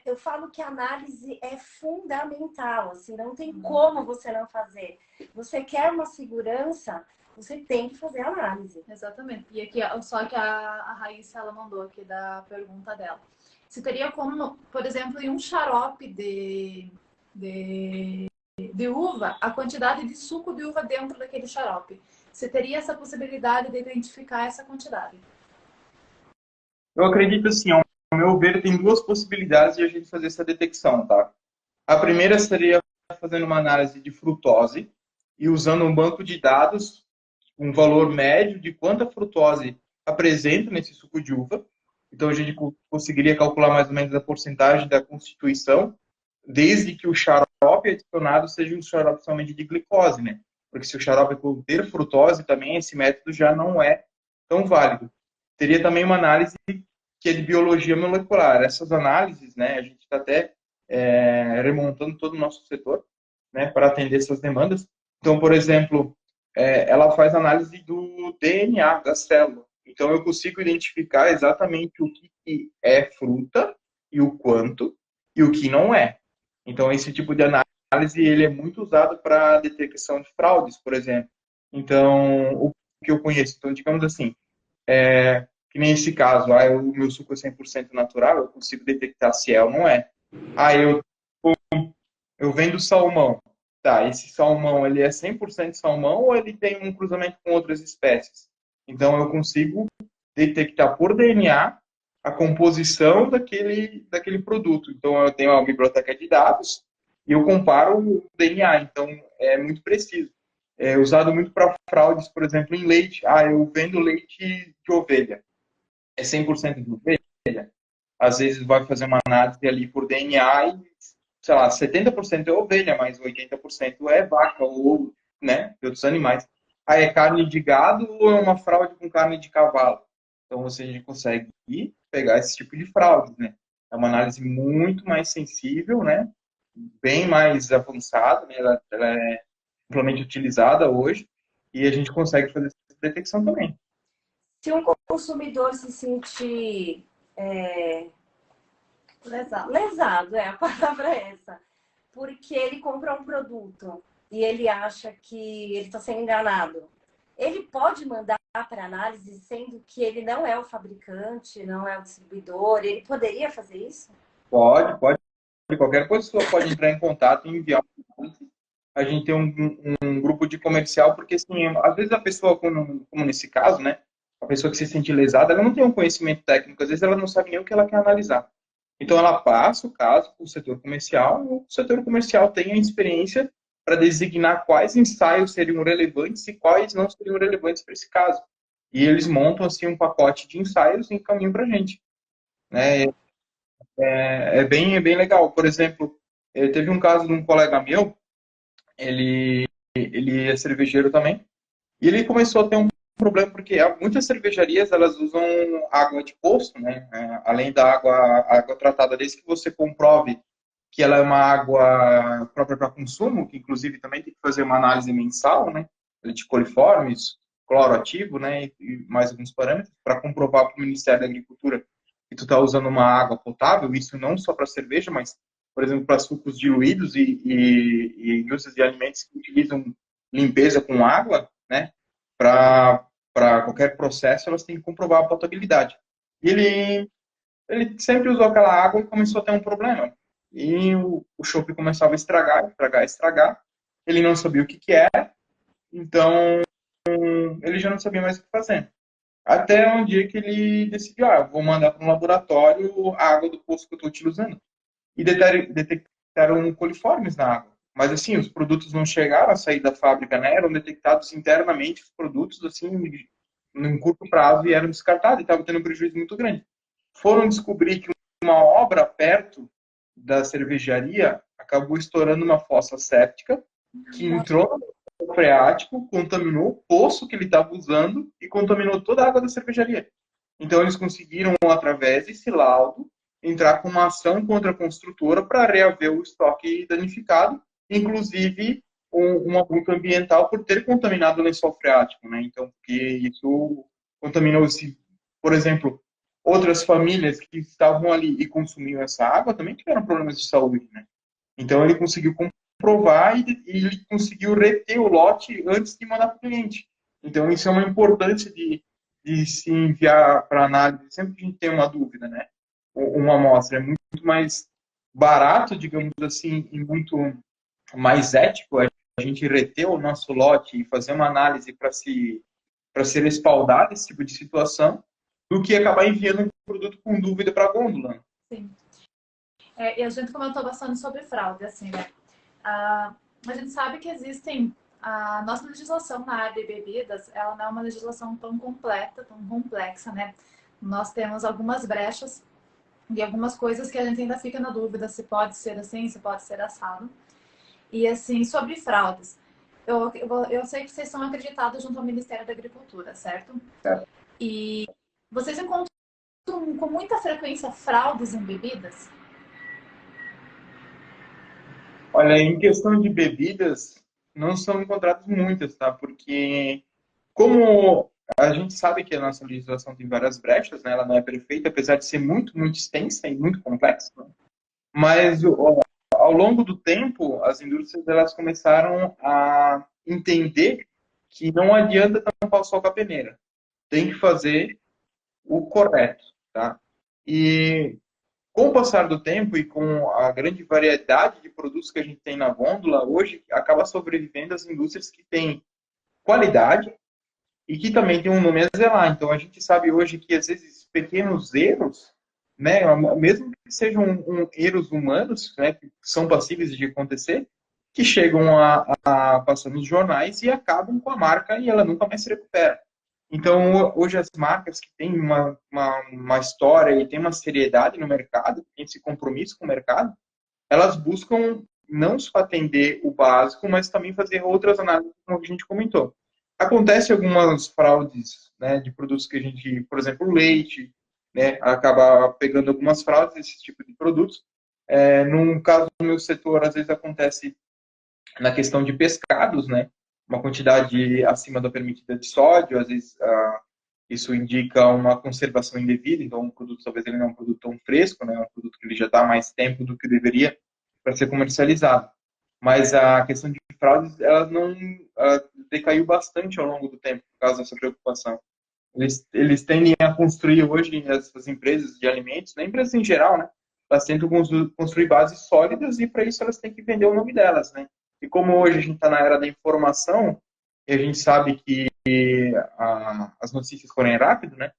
B: eu falo que a análise é fundamental, assim, não tem como você não fazer. Você quer uma segurança, você tem que fazer análise.
A: Exatamente. E aqui, só que a Raíssa, ela mandou aqui da pergunta dela. Se teria como, por exemplo, em um xarope de uva, a quantidade de suco de uva dentro daquele xarope. Você teria essa possibilidade de identificar essa quantidade?
C: Eu acredito assim, ao meu ver, tem duas possibilidades de a gente fazer essa detecção, tá? A primeira seria fazendo uma análise de frutose e usando um banco de dados, um valor médio de quanta frutose apresenta nesse suco de uva. Então, a gente conseguiria calcular mais ou menos a porcentagem da constituição, desde que o xarope adicionado seja um xarope somente de glicose, né? Porque se o xarope conter frutose também, esse método já não é tão válido. Teria também uma análise que é de biologia molecular. Essas análises, né, a gente está até remontando todo o nosso setor, né, para atender essas demandas. Então, por exemplo, ela faz análise do DNA da célula. Então, eu consigo identificar exatamente o que é fruta e o quanto, e o que não é. Então, esse tipo de análise ele é muito usado para detecção de fraudes, por exemplo. Então, o que eu conheço, então, digamos assim, que nem esse caso, o meu suco é 100% natural, eu consigo detectar se é ou não é. Ah, eu vendo salmão. Tá, esse salmão, ele é 100% salmão ou ele tem um cruzamento com outras espécies? Então, eu consigo detectar por DNA a composição daquele produto. Então, eu tenho uma biblioteca de dados e eu comparo o DNA. Então, é muito preciso. É usado muito para fraudes, por exemplo, em leite. Ah, eu vendo leite de ovelha. É 100% de ovelha? Às vezes vai fazer uma análise ali por DNA e, sei lá, 70% é ovelha, mas 80% é vaca ou, né, de outros animais. Aí é carne de gado ou é uma fraude com carne de cavalo? Então você consegue pegar esse tipo de fraude, né? É uma análise muito mais sensível, né? Bem mais avançada, né? Ela é amplamente utilizada hoje e a gente consegue fazer essa detecção também.
B: Se um consumidor se sentir lesado, a palavra é essa, porque ele compra um produto e ele acha que ele está sendo enganado, ele pode mandar para análise, sendo que ele não é o fabricante, não é o distribuidor, ele poderia fazer isso?
C: Pode. Qualquer pessoa pode entrar em contato e enviar um. A gente tem um grupo de comercial, porque assim, às vezes a pessoa, como nesse caso, né, a pessoa que se sente lesada, ela não tem um conhecimento técnico, às vezes ela não sabe nem o que ela quer analisar. Então ela passa o caso para o setor comercial, e o setor comercial tem a experiência para designar quais ensaios seriam relevantes e quais não seriam relevantes para esse caso. E eles montam assim um pacote de ensaios e encaminham para a gente, né? É bem legal. Por exemplo, teve um caso de um colega meu, ele é cervejeiro também, e ele começou a ter um problema porque muitas cervejarias elas usam água de poço, né? Além da água tratada, desde que você comprove que ela é uma água própria para consumo, que inclusive também tem que fazer uma análise mensal, né? De coliformes, cloro ativo, né? E mais alguns parâmetros para comprovar para o Ministério da Agricultura que tu está usando uma água potável. Isso não só para cerveja, mas por exemplo para sucos diluídos e indústrias de alimentos que utilizam limpeza com água, né? Para qualquer processo, elas têm que comprovar a potabilidade. E ele sempre usou aquela água e começou a ter um problema. E o chopp começava a estragar. Ele não sabia o que era, então ele já não sabia mais o que fazer. Até um dia que ele decidiu, vou mandar para um laboratório a água do poço que eu estou utilizando. E detectaram coliformes na água. Mas assim, os produtos não chegaram a sair da fábrica, né? Eram detectados internamente os produtos, assim, num curto prazo e eram descartados e estava tendo um prejuízo muito grande. Foram descobrir que uma obra perto da cervejaria acabou estourando uma fossa séptica que entrou no freático, contaminou o poço que ele estava usando e contaminou toda a água da cervejaria. Então, eles conseguiram, através desse laudo, entrar com uma ação contra a construtora para reaver o estoque danificado, inclusive uma multa ambiental por ter contaminado o lençol freático, né? Então, porque isso contaminou, por exemplo, outras famílias que estavam ali e consumiam essa água também tiveram problemas de saúde, né? Então, ele conseguiu comprovar e ele conseguiu reter o lote antes de mandar para o cliente. Então, isso é uma importância de se enviar para análise sempre que a gente tem uma dúvida, né? Uma amostra. É muito mais barato, digamos assim, e muito mais ético a gente reter o nosso lote e fazer uma análise para ser respaldado esse tipo de situação, do que acabar enviando um produto com dúvida para a gôndola.
A: Sim. E a gente comentou bastante sobre fraude, assim, né? A gente sabe que existem... A nossa legislação na área de bebidas, ela não é uma legislação tão completa, tão complexa, né? Nós temos algumas brechas e algumas coisas que a gente ainda fica na dúvida se pode ser assim, se pode ser assado. E, assim, sobre fraudes. Eu sei que vocês são acreditados junto ao Ministério da Agricultura, certo?
C: Certo.
A: E vocês encontram com muita frequência fraudes em bebidas?
C: Olha, em questão de bebidas, não são encontradas muitas, tá? Porque, como a gente sabe que a nossa legislação tem várias brechas, né? Ela não é perfeita, apesar de ser muito, muito extensa e muito complexa, né? Mas, ao longo do tempo, as indústrias elas começaram a entender que não adianta tampar o sol com a peneira. Tem que fazer o correto, tá? E com o passar do tempo e com a grande variedade de produtos que a gente tem na gôndola, hoje acaba sobrevivendo as indústrias que têm qualidade e que também tem um nome a zelar. Então, a gente sabe hoje que, às vezes, pequenos erros, né, mesmo que sejam erros humanos, né, que são passíveis de acontecer, que chegam a passar nos jornais e acabam com a marca e ela nunca mais se recupera. Então, hoje as marcas que têm uma história e têm uma seriedade no mercado, têm esse compromisso com o mercado, elas buscam não só atender o básico, mas também fazer outras análises, como a gente comentou. Acontece algumas fraudes, né, de produtos que a gente, por exemplo, leite, né, acaba pegando algumas fraudes desse tipo de produtos. No caso do meu setor, às vezes acontece na questão de pescados, né, uma quantidade acima da permitida de sódio, às vezes isso indica uma conservação indevida, então o produto talvez ele não é um produto tão fresco, né, é um produto que ele já está há mais tempo do que deveria para ser comercializado. Mas a questão de fraudes, ela não decaiu bastante ao longo do tempo por causa dessa preocupação. Eles tendem a construir hoje, essas empresas de alimentos, né, empresas em geral, né, elas tentam construir bases sólidas e para isso elas têm que vender o nome delas, né. E como hoje a gente está na era da informação, e a gente sabe que as notícias correm rápido, né,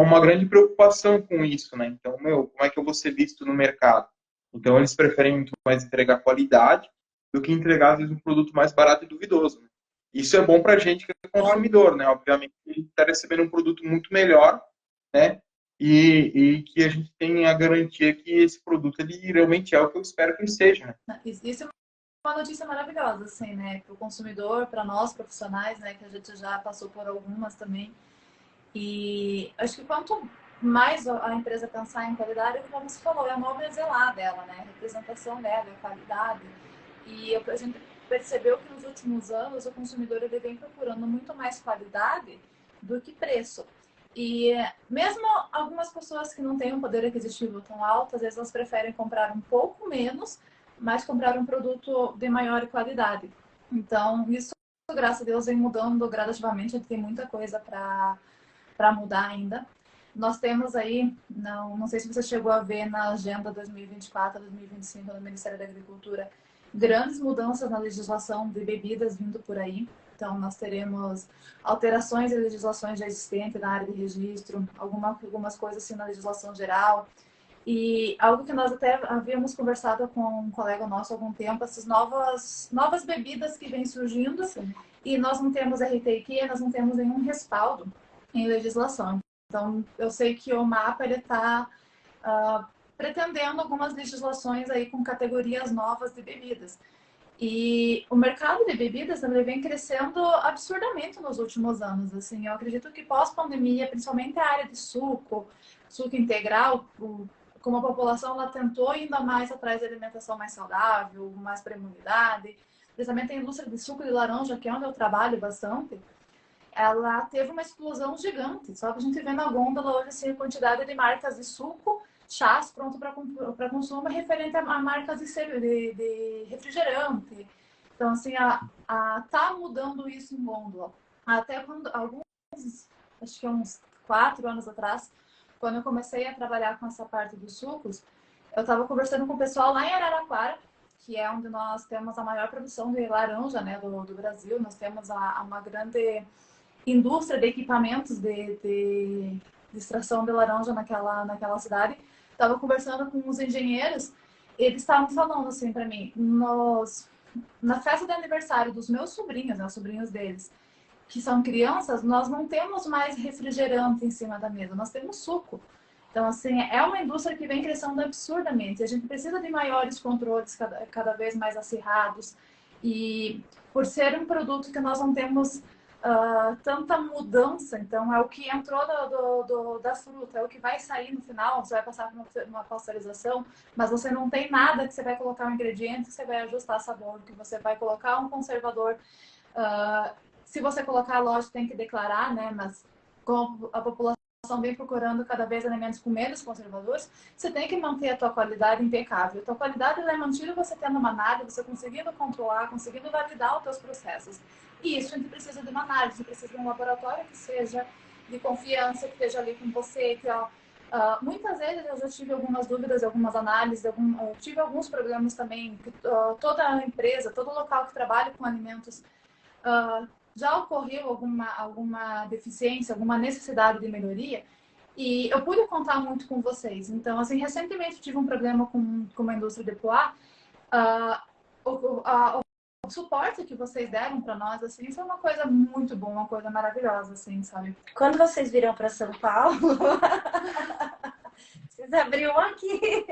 C: uma grande preocupação com isso, né. Então, como é que eu vou ser visto no mercado? Então, eles preferem muito mais entregar qualidade do que entregar, às vezes, um produto mais barato e duvidoso. Né? Isso é bom para a gente que é consumidor, né? Obviamente, a gente está recebendo um produto muito melhor, né? E que a gente tem a garantia que esse produto ele realmente é o que eu espero que ele seja. Né?
A: Isso é uma notícia maravilhosa, assim, né? Para o consumidor, para nós profissionais, né? Que a gente já passou por algumas também. E acho que quanto mais a empresa pensar em qualidade, como você falou, é o nome a zelar dela, né? A representação dela, a qualidade. E a gente percebeu que nos últimos anos o consumidor ele vem procurando muito mais qualidade do que preço. E mesmo algumas pessoas que não têm um poder aquisitivo tão alto, às vezes elas preferem comprar um pouco menos, mas comprar um produto de maior qualidade. Então, isso, graças a Deus, vem mudando gradativamente. A gente tem muita coisa para mudar ainda. Nós temos aí, não sei se você chegou a ver na agenda 2024 a 2025 do Ministério da Agricultura, grandes mudanças na legislação de bebidas vindo por aí. Então, nós teremos alterações em legislações já existentes na área de registro, algumas coisas assim na legislação geral. E algo que nós até havíamos conversado com um colega nosso há algum tempo, essas novas bebidas que vêm surgindo. Sim. E nós não temos RTQ, nós não temos nenhum respaldo em legislação. Então, eu sei que o MAPA está pretendendo algumas legislações aí com categorias novas de bebidas. E o mercado de bebidas ele vem crescendo absurdamente nos últimos anos. Assim, eu acredito que pós-pandemia, principalmente a área de suco, suco integral, como a população ela tentou ainda mais atrás de alimentação mais saudável, mais para a imunidade, principalmente a indústria de suco de laranja, que é onde eu trabalho bastante, ela teve uma explosão gigante. Só que a gente vê na gôndola hoje assim, a quantidade de marcas de suco, chás pronto para consumo referente a marcas de refrigerante. Então, assim, tá mudando isso em gôndola. Até quando acho que uns 4 anos atrás, quando eu comecei a trabalhar com essa parte dos sucos, eu estava conversando com o pessoal lá em Araraquara, que é onde nós temos a maior produção de laranja, né, do Brasil. Nós temos uma grande indústria de equipamentos de extração de laranja naquela cidade. Estava conversando com os engenheiros, eles estavam falando assim para mim, na festa de aniversário dos meus sobrinhos, né, os sobrinhos deles, que são crianças, nós não temos mais refrigerante em cima da mesa, nós temos suco. Então, assim, é uma indústria que vem crescendo absurdamente. A gente precisa de maiores controles cada vez mais acirrados. E por ser um produto que nós não temos tanta mudança, então é o que entrou da fruta, é o que vai sair no final, você vai passar por uma pasteurização, mas você não tem nada que você vai colocar um ingrediente, que você vai ajustar sabor, que você vai colocar um conservador. Se você colocar, lógico, tem que declarar, né? Mas como a população vem procurando cada vez alimentos com menos conservadores, você tem que manter a tua qualidade impecável. A tua qualidade ela é mantida você tendo uma análise, você conseguindo controlar, conseguindo validar os teus processos. E isso a gente precisa de uma análise, precisa de um laboratório que seja de confiança, que esteja ali com você, que muitas vezes eu já tive algumas dúvidas, algumas análises, eu tive alguns problemas também, que toda empresa, todo local que trabalha com alimentos já ocorreu alguma deficiência, alguma necessidade de melhoria, e eu pude contar muito com vocês. Então, assim, recentemente tive um problema com a indústria de poá. O suporte que vocês deram para nós, assim, foi uma coisa muito boa, uma coisa maravilhosa, assim, sabe?
B: Quando vocês viram para São Paulo, vocês abriram aqui.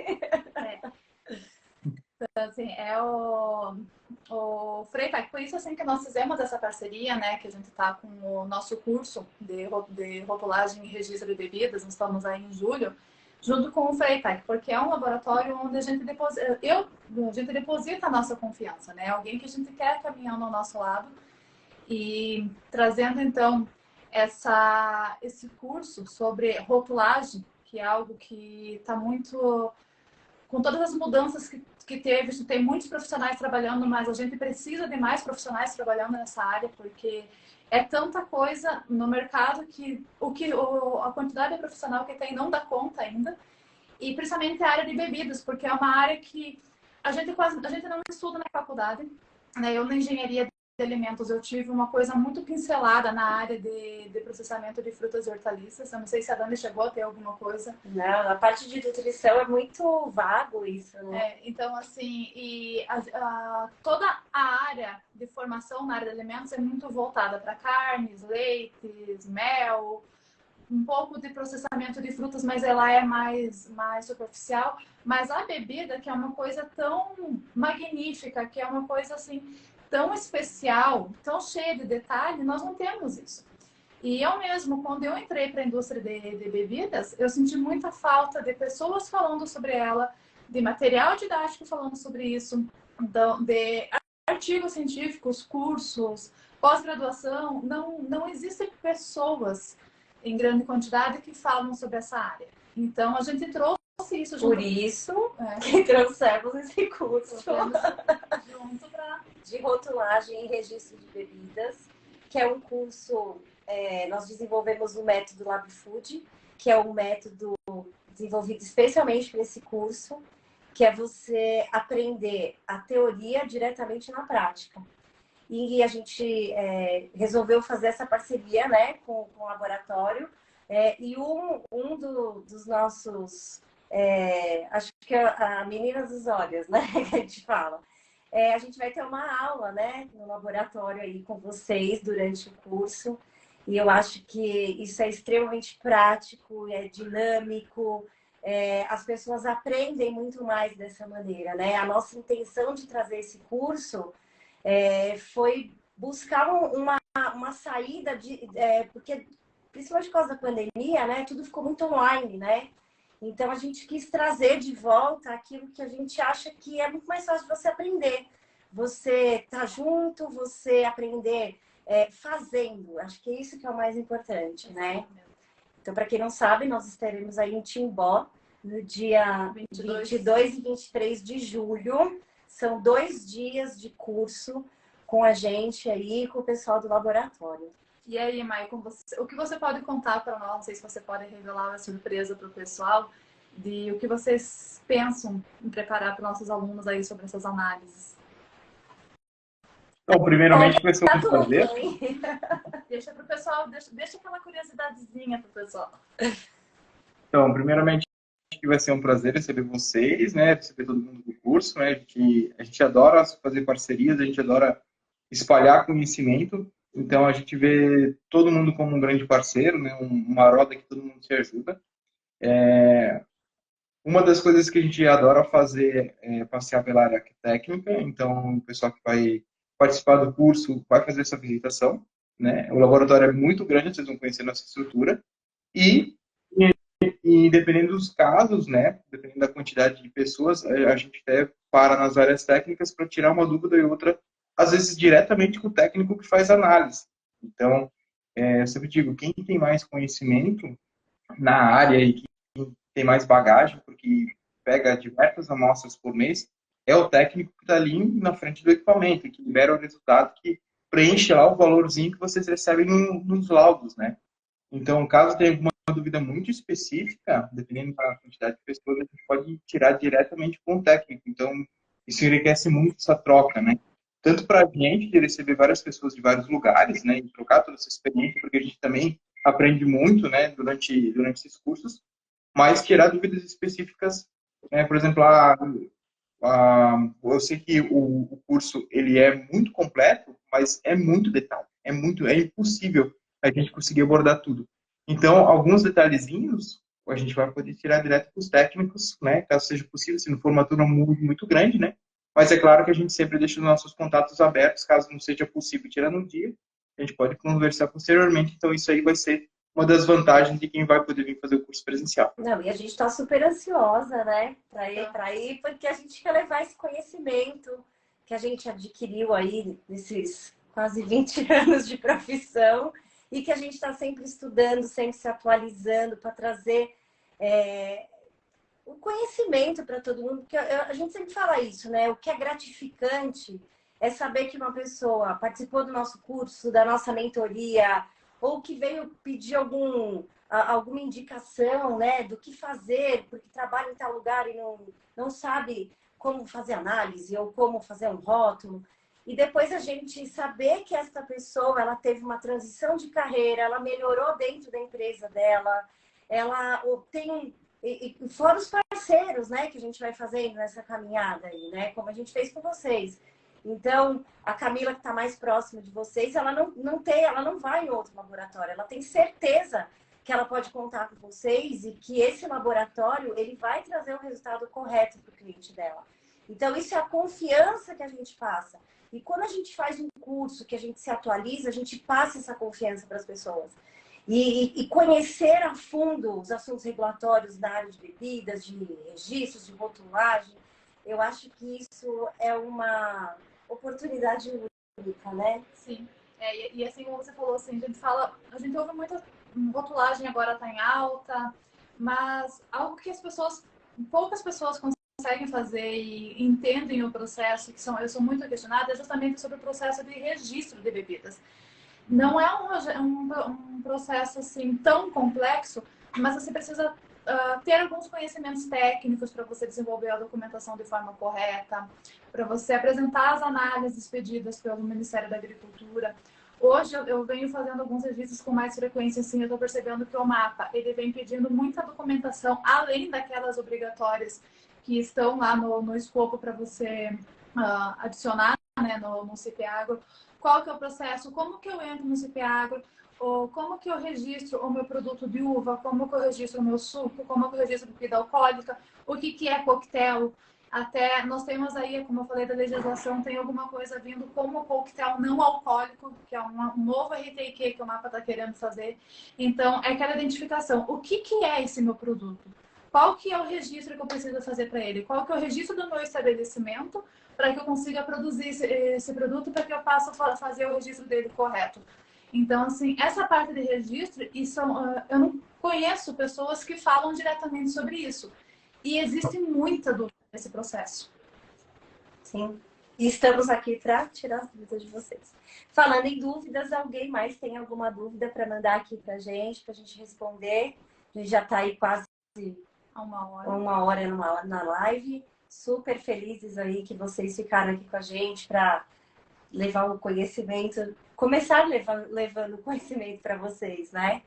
A: Então, assim, é o Freitas, por isso assim que nós fizemos essa parceria, né, que a gente está com o nosso curso de rotulagem e registro de bebidas, nós estamos aí em julho, junto com o Freitas, porque é um laboratório onde a gente deposita a nossa confiança, né, alguém que a gente quer caminhando ao nosso lado e trazendo então esse curso sobre rotulagem, que é algo que está muito com todas as mudanças que teve, tem muitos profissionais trabalhando, mas a gente precisa de mais profissionais trabalhando nessa área, porque é tanta coisa no mercado que a quantidade de profissional que tem não dá conta ainda. E principalmente a área de bebidas, porque é uma área que a gente não estuda na faculdade, né? Eu na engenharia de alimentos eu tive uma coisa muito pincelada na área de processamento de frutas e hortaliças. Eu não sei se a Dani chegou a ter alguma coisa.
B: Não, a parte de nutrição é muito vago isso, né?
A: Então, assim, toda a área de formação na área de alimentos é muito voltada para carnes, leites, mel, um pouco de processamento de frutas, mas ela é mais superficial. Mas a bebida, que é uma coisa tão magnífica, que é uma coisa assim tão especial, tão cheia de detalhe, nós não temos isso. E eu mesmo, quando eu entrei para a indústria de bebidas, eu senti muita falta de pessoas falando sobre ela, de material didático falando sobre isso, de artigos científicos, cursos, pós-graduação. Não existem pessoas em grande quantidade que falam sobre essa área. Então, a gente trouxe isso junto.
B: Por isso que trouxemos esse curso
A: junto
B: de rotulagem e registro de bebidas, que é um curso, nós desenvolvemos o método Lab Food, que é um método desenvolvido especialmente para esse curso, que é você aprender a teoria diretamente na prática. E a gente resolveu fazer essa parceria, né, com o laboratório, e dos nossos, acho que é a menina dos olhos, né, que a gente fala. A gente vai ter uma aula, né, no laboratório aí com vocês durante o curso. E eu acho que isso é extremamente prático, é dinâmico, as pessoas aprendem muito mais dessa maneira, né? A nossa intenção de trazer esse curso foi buscar uma saída porque principalmente por causa da pandemia, né? Tudo ficou muito online, né? Então a gente quis trazer de volta aquilo que a gente acha que é muito mais fácil de você aprender. Você tá junto, você aprender fazendo. Acho que é isso que é o mais importante, né? Então, para quem não sabe, nós estaremos aí em Timbó no dia 22 e 23 de julho. São 2 dias de curso com a gente aí, com o pessoal do laboratório.
A: E aí, Maicon, o que você pode contar para nós? Não sei se você pode revelar uma surpresa para o pessoal de o que vocês pensam em preparar para nossos alunos aí sobre essas análises.
C: Então, primeiramente, vai ser um prazer.
A: Deixa para o pessoal, deixa aquela curiosidadezinha para o pessoal.
C: Então, primeiramente, que vai ser um prazer receber vocês, né? Receber todo mundo do curso, né? A gente adora fazer parcerias, a gente adora espalhar conhecimento. Então, a gente vê todo mundo como um grande parceiro, né? Uma roda que todo mundo se ajuda. Uma das coisas que a gente adora fazer é passear pela área técnica. Então, o pessoal que vai participar do curso vai fazer essa visitação, né? O laboratório é muito grande, vocês vão conhecer nossa estrutura. E dependendo dos casos, né, dependendo da quantidade de pessoas, a gente até para nas áreas técnicas para tirar uma dúvida e outra, às vezes diretamente com o técnico que faz análise. Então, eu sempre digo, quem tem mais conhecimento na área e que tem mais bagagem, porque pega diversas amostras por mês, é o técnico que está ali na frente do equipamento, que libera o resultado, que preenche lá o valorzinho que vocês recebem nos laudos, né? Então, caso tenha alguma dúvida muito específica, dependendo da quantidade de pessoas, a gente pode tirar diretamente com o técnico. Então, isso enriquece muito essa troca, né? Tanto para a gente, de receber várias pessoas de vários lugares, né? E trocar toda essa experiência, porque a gente também aprende muito, né? Durante esses cursos, mas tirar dúvidas específicas, né? Por exemplo, eu sei que o curso ele é muito completo, mas é muito detalhe, é impossível a gente conseguir abordar tudo. Então, alguns detalhezinhos a gente vai poder tirar direto com os técnicos, né, caso seja possível, se não for uma turma muito grande, né? Mas é claro que a gente sempre deixa os nossos contatos abertos, caso não seja possível tirar no dia, a gente pode conversar posteriormente. Então, isso aí vai ser uma das vantagens de quem vai poder vir fazer o curso presencial.
B: Não, e a gente está super ansiosa, né, para ir, porque a gente quer levar esse conhecimento que a gente adquiriu aí nesses quase 20 anos de profissão e que a gente está sempre estudando, sempre se atualizando para trazer o conhecimento para todo mundo. Porque a gente sempre fala isso, né? O que é gratificante é saber que uma pessoa participou do nosso curso, da nossa mentoria, ou que veio pedir alguma indicação, né, do que fazer, porque trabalha em tal lugar e não sabe como fazer análise ou como fazer um rótulo. E depois a gente saber que essa pessoa, ela teve uma transição de carreira, ela melhorou dentro da empresa dela, ela tem e fora os parceiros, né, que a gente vai fazendo nessa caminhada aí, né, como a gente fez com vocês. Então, a Camila, que está mais próxima de vocês, ela não vai em outro laboratório. Ela tem certeza que ela pode contar com vocês e que esse laboratório ele vai trazer o resultado correto para o cliente dela. Então, isso é a confiança que a gente passa. E quando a gente faz um curso, que a gente se atualiza, a gente passa essa confiança para as pessoas. E conhecer a fundo os assuntos regulatórios da área de bebidas, de registros, de rotulagem, eu acho que isso é uma oportunidade única, né?
A: Sim. E assim como você falou, assim, a gente ouve muita rotulagem agora está em alta, mas algo que poucas pessoas conseguem fazer e entendem o processo, eu sou muito questionada, é justamente sobre o processo de registro de bebidas. Não é um processo assim tão complexo, mas você precisa ter alguns conhecimentos técnicos para você desenvolver a documentação de forma correta, para você apresentar as análises pedidas pelo Ministério da Agricultura. Hoje eu venho fazendo alguns registros com mais frequência, assim, eu estou percebendo que o mapa ele vem pedindo muita documentação, além daquelas obrigatórias que estão lá no escopo para você adicionar, né, no CIPAgro. Qual que é o processo? Como que eu entro no CIPAgro? ou como que eu registro o meu produto de uva, como que eu registro o meu suco, como que eu registro a bebida alcoólica, o que que é coquetel. Até nós temos aí, como eu falei da legislação, tem alguma coisa vindo como coquetel não alcoólico, que é um novo RTQ que o Mapa está querendo fazer. Então, é aquela identificação. O que que é esse meu produto? Qual que é o registro que eu preciso fazer para ele? Qual que é o registro do meu estabelecimento para que eu consiga produzir esse produto, para que eu possa fazer o registro dele correto? Então, assim, essa parte de registro, eu não conheço pessoas que falam diretamente sobre isso. E existe muita dúvida nesse processo.
B: Sim. E estamos aqui para tirar as dúvidas de vocês. Falando em dúvidas, alguém mais tem alguma dúvida para mandar aqui para a gente responder? A gente já está aí quase uma hora na live. Super felizes aí que vocês ficaram aqui com a gente para levar o conhecimento, começar levando o conhecimento para vocês, né?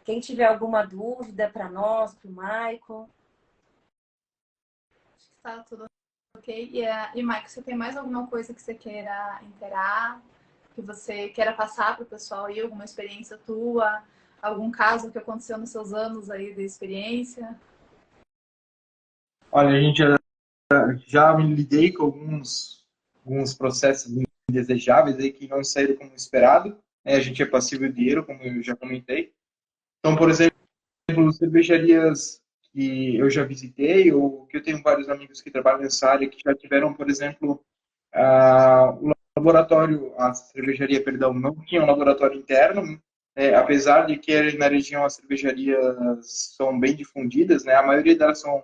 B: Quem tiver alguma dúvida para nós, para o Maicon.
A: Acho que está tudo ok. E Maicon, você tem mais alguma coisa que você queira interar, que você queira passar para o pessoal aí, alguma experiência tua, algum caso que aconteceu nos seus anos aí de experiência?
C: Olha, a gente já me lidei com alguns processos indesejáveis aí que não saíram como esperado, né? A gente é passível de erro, como eu já comentei. Então, por exemplo, cervejarias que eu já visitei, ou que eu tenho vários amigos que trabalham nessa área, que já tiveram, por exemplo, o laboratório, a cervejaria, perdão, não tinha um laboratório interno, apesar de que na região as cervejarias são bem difundidas, né? A maioria delas são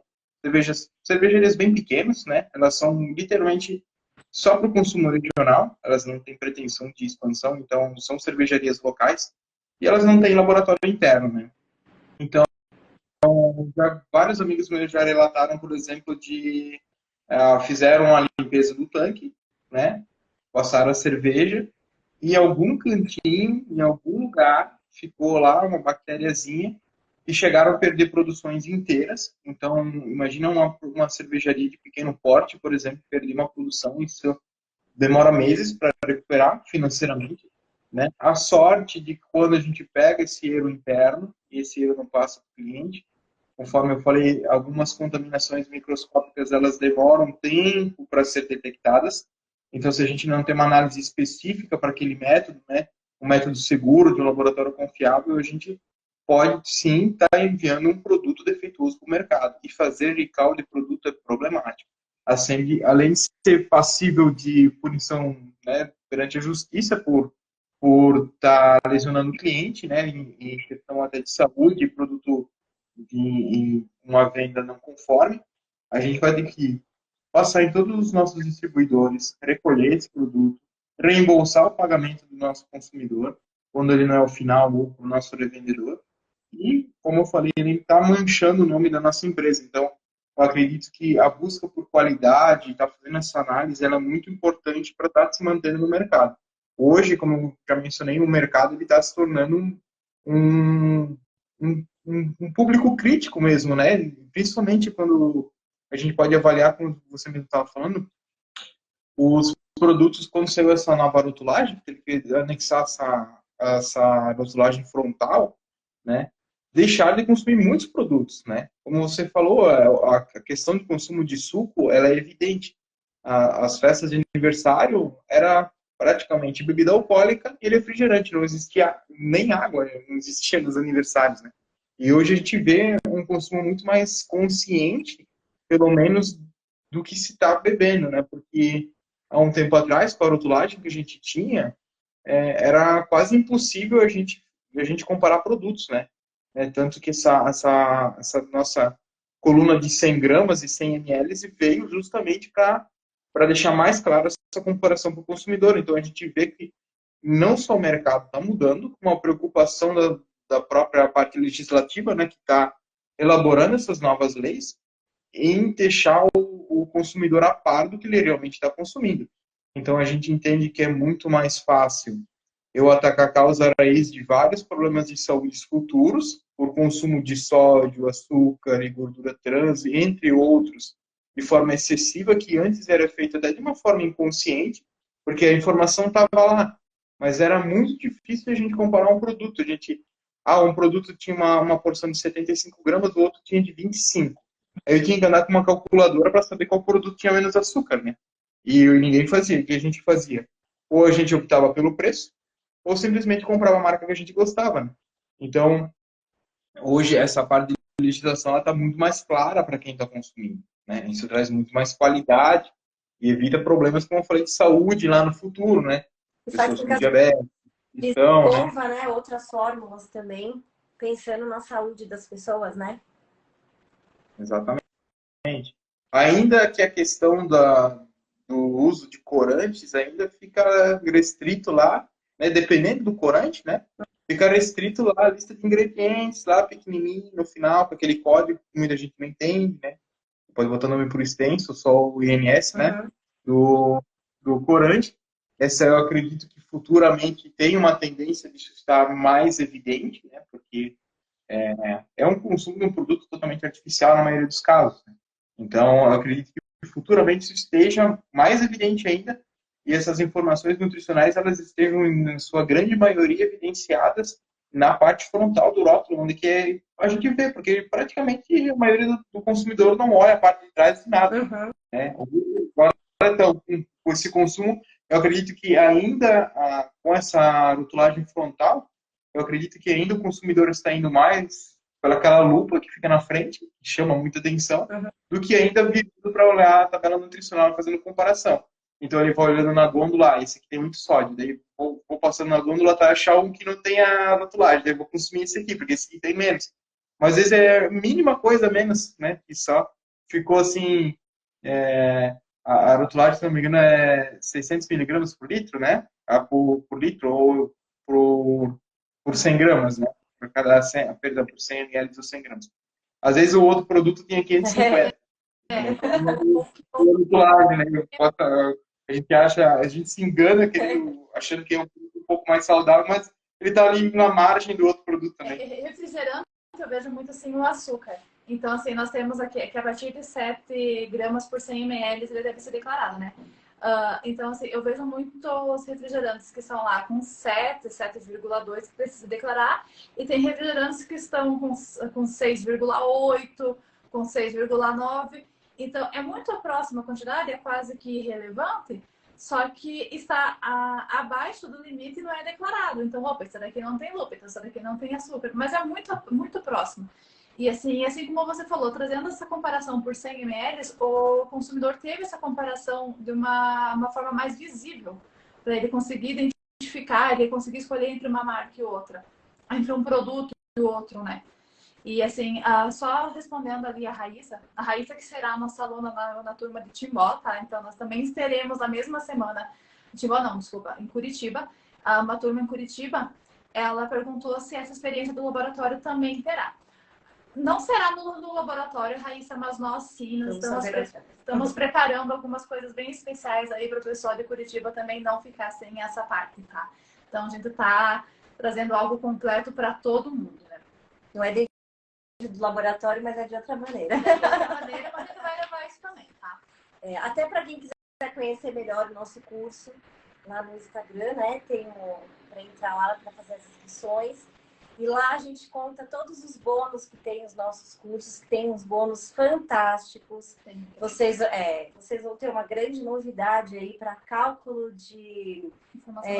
C: cervejarias bem pequenas, né? Elas são literalmente só para o consumo regional, elas não têm pretensão de expansão, então são cervejarias locais e elas não têm laboratório interno, né? Então, vários amigos meus já relataram, por exemplo, de fizeram a limpeza do tanque, né? Passaram a cerveja e em algum cantinho, em algum lugar, ficou lá uma bactériazinha e chegaram a perder produções inteiras. Então, imagina uma cervejaria de pequeno porte, por exemplo, perder uma produção, isso demora meses para recuperar financeiramente, né? A sorte de que quando a gente pega esse erro interno, e esse erro não passa para o cliente, conforme eu falei, algumas contaminações microscópicas, elas demoram tempo para ser detectadas. Então, se a gente não tem uma análise específica para aquele método, né, um método seguro, de um laboratório confiável, a gente pode sim estar enviando um produto defeituoso para o mercado. E fazer recall de produto é problemático. Assim, além de ser passível de punição, né, perante a justiça por estar lesionando o cliente, né, em questão até de saúde, produto de uma venda não conforme, a gente vai ter que passar em todos os nossos distribuidores, recolher esse produto, reembolsar o pagamento do nosso consumidor, quando ele não é o final, ou para o nosso revendedor. E, como eu falei, ele está manchando o nome da nossa empresa. Então, eu acredito que a busca por qualidade, estar fazendo essa análise, ela é muito importante para estar se mantendo no mercado. Hoje, como eu já mencionei, o mercado está se tornando um, um público crítico mesmo, né? Principalmente quando a gente pode avaliar, como você mesmo estava falando, os produtos, quando saiu essa nova rotulagem, que ele fez anexar essa rotulagem frontal, né? Deixar de consumir muitos produtos, né? Como você falou, a questão de consumo de suco, ela é evidente. As festas de aniversário era praticamente bebida alcoólica e refrigerante, não existia nem água, não existia nos aniversários, né? E hoje a gente vê um consumo muito mais consciente, pelo menos, do que se está bebendo, né? Porque há um tempo atrás, com a rotulagem que a gente tinha, era quase impossível a gente comparar produtos, né? Tanto que essa nossa coluna de 100 gramas e 100 ml veio justamente para deixar mais clara essa comparação para o consumidor. Então, a gente vê que não só o mercado está mudando, uma preocupação da própria parte legislativa, né, que está elaborando essas novas leis, em deixar o consumidor a par do que ele realmente está consumindo. Então, a gente entende que é muito mais fácil eu atacar a causa raiz de vários problemas de saúde futuros, por consumo de sódio, açúcar e gordura trans, entre outros, de forma excessiva, que antes era feita até de uma forma inconsciente, porque a informação estava lá. mas era muito difícil a gente comparar um produto. Um produto tinha uma porção de 75 gramas, o outro tinha de 25. Aí eu tinha que andar com uma calculadora para saber qual produto tinha menos açúcar, né? E ninguém fazia. O que a gente fazia? Ou a gente optava pelo preço, ou simplesmente comprava a marca que a gente gostava, né? Então, hoje, essa parte de legislação está muito mais clara para quem está consumindo, né? Isso traz muito mais qualidade e evita problemas, como eu falei, de saúde lá no futuro, né?
B: E faz
C: Pessoas
B: com que
C: com
B: as
C: diabetes, então, né?
B: desenvolva, né, outras fórmulas também, pensando na saúde das pessoas, né?
C: Exatamente. Ainda que a questão do uso de corantes ainda fica restrito lá, né? Dependendo do corante, né? Fica restrito lá a lista de ingredientes, lá pequenininho, no final, com aquele código que muita gente não entende, né? Pode botar o nome por extenso, só o INS, né?
B: Uhum.
C: Do corante. Essa eu acredito que futuramente tem uma tendência de estar mais evidente, né? Porque é um consumo de um produto totalmente artificial na maioria dos casos, né? Então, eu acredito que futuramente isso esteja mais evidente ainda e essas informações nutricionais elas estejam, em sua grande maioria, evidenciadas na parte frontal do rótulo, onde que a gente vê, porque praticamente a maioria do consumidor não olha a parte de trás de nada,
B: Uhum.
C: né? Então, com esse consumo, eu acredito que ainda com essa rotulagem frontal, eu acredito que ainda o consumidor está indo mais pelaquela lupa que fica na frente, que chama muita atenção,
B: Uhum.
C: do que ainda virando para olhar a tabela nutricional fazendo comparação. Então ele vai olhando na gôndola, esse aqui tem muito sódio, daí vou passando na gôndola até achar um que não tem a rotulagem, daí vou consumir esse aqui, porque esse aqui tem menos. Mas às vezes é mínima coisa menos, né? Que só ficou assim, a rotulagem, se não me engano, é 600 miligramas por litro, né? Por litro ou por 100 gramas, né? Por cada 100, perdão, por 100 ml ou 100 gramas. Às vezes o outro produto tinha 550. Então, a rotulagem, né? A gente se engana achando que é um produto um pouco mais saudável, mas ele está ali na margem do outro produto também.
A: Refrigerante, eu vejo muito assim o açúcar. Então, assim, nós temos aqui que a partir de 7 gramas por 100 ml ele deve ser declarado, né? Então, assim, eu vejo muitos refrigerantes que estão lá com 7, 7,2 que precisa declarar, e tem refrigerantes que estão com 6,8, com 6,9. Então, é muito próxima a quantidade, é quase que irrelevante, só que está abaixo do limite e não é declarado. Então, opa, essa daqui não tem lúpulo, essa daqui não tem açúcar, mas é muito, muito próximo. E assim como você falou, trazendo essa comparação por 100 ml, o consumidor teve essa comparação de uma forma mais visível, para ele conseguir identificar, ele conseguir escolher entre uma marca e outra, entre um produto e outro, né? E assim, só respondendo ali a Raíssa que será a nossa aluna na turma de Timbó, tá? Então nós também teremos na mesma semana, Timbó não, desculpa, em Curitiba, uma turma em Curitiba, ela perguntou se essa experiência do laboratório também terá. Não será no laboratório, Raíssa, mas nós sim, nós estamos preparando algumas coisas bem especiais aí para o pessoal de Curitiba também não ficar sem essa parte, tá? Então a gente tá trazendo algo completo para todo mundo, né?
B: Não é do laboratório, mas é de outra maneira.
A: De outra maneira, mas a gente vai levar isso também, tá?
B: Até para quem quiser conhecer melhor o nosso curso, lá no Instagram, né? Tem para entrar lá para fazer as inscrições. E lá a gente conta todos os bônus que tem os nossos cursos, que tem uns bônus fantásticos. Vocês vão ter uma grande novidade aí para cálculo de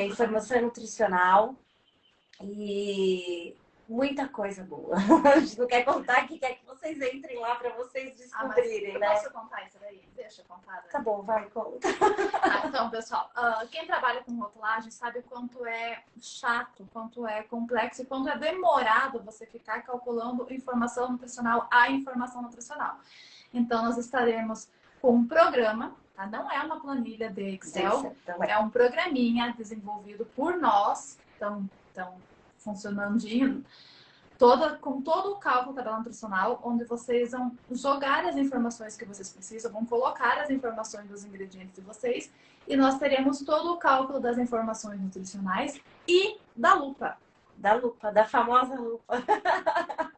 B: informação nutricional. E muita coisa boa. A gente não quer contar, que quer que vocês entrem lá para vocês descobrirem, né?
A: Posso contar isso daí? Deixa eu contar. Daí.
B: Tá bom, vai, conta.
A: Então, pessoal, quem trabalha com rotulagem sabe o quanto é chato, quanto é complexo e quanto é demorado você ficar calculando informação nutricional a informação nutricional. Então, nós estaremos com um programa, tá? Não é uma planilha de Excel, é um programinha desenvolvido por nós, então funcionandinho, com todo o cálculo da tabela nutricional, onde vocês vão jogar as informações que vocês precisam, vão colocar as informações dos ingredientes de vocês, e nós teremos todo o cálculo das informações nutricionais e da lupa.
B: Da famosa lupa.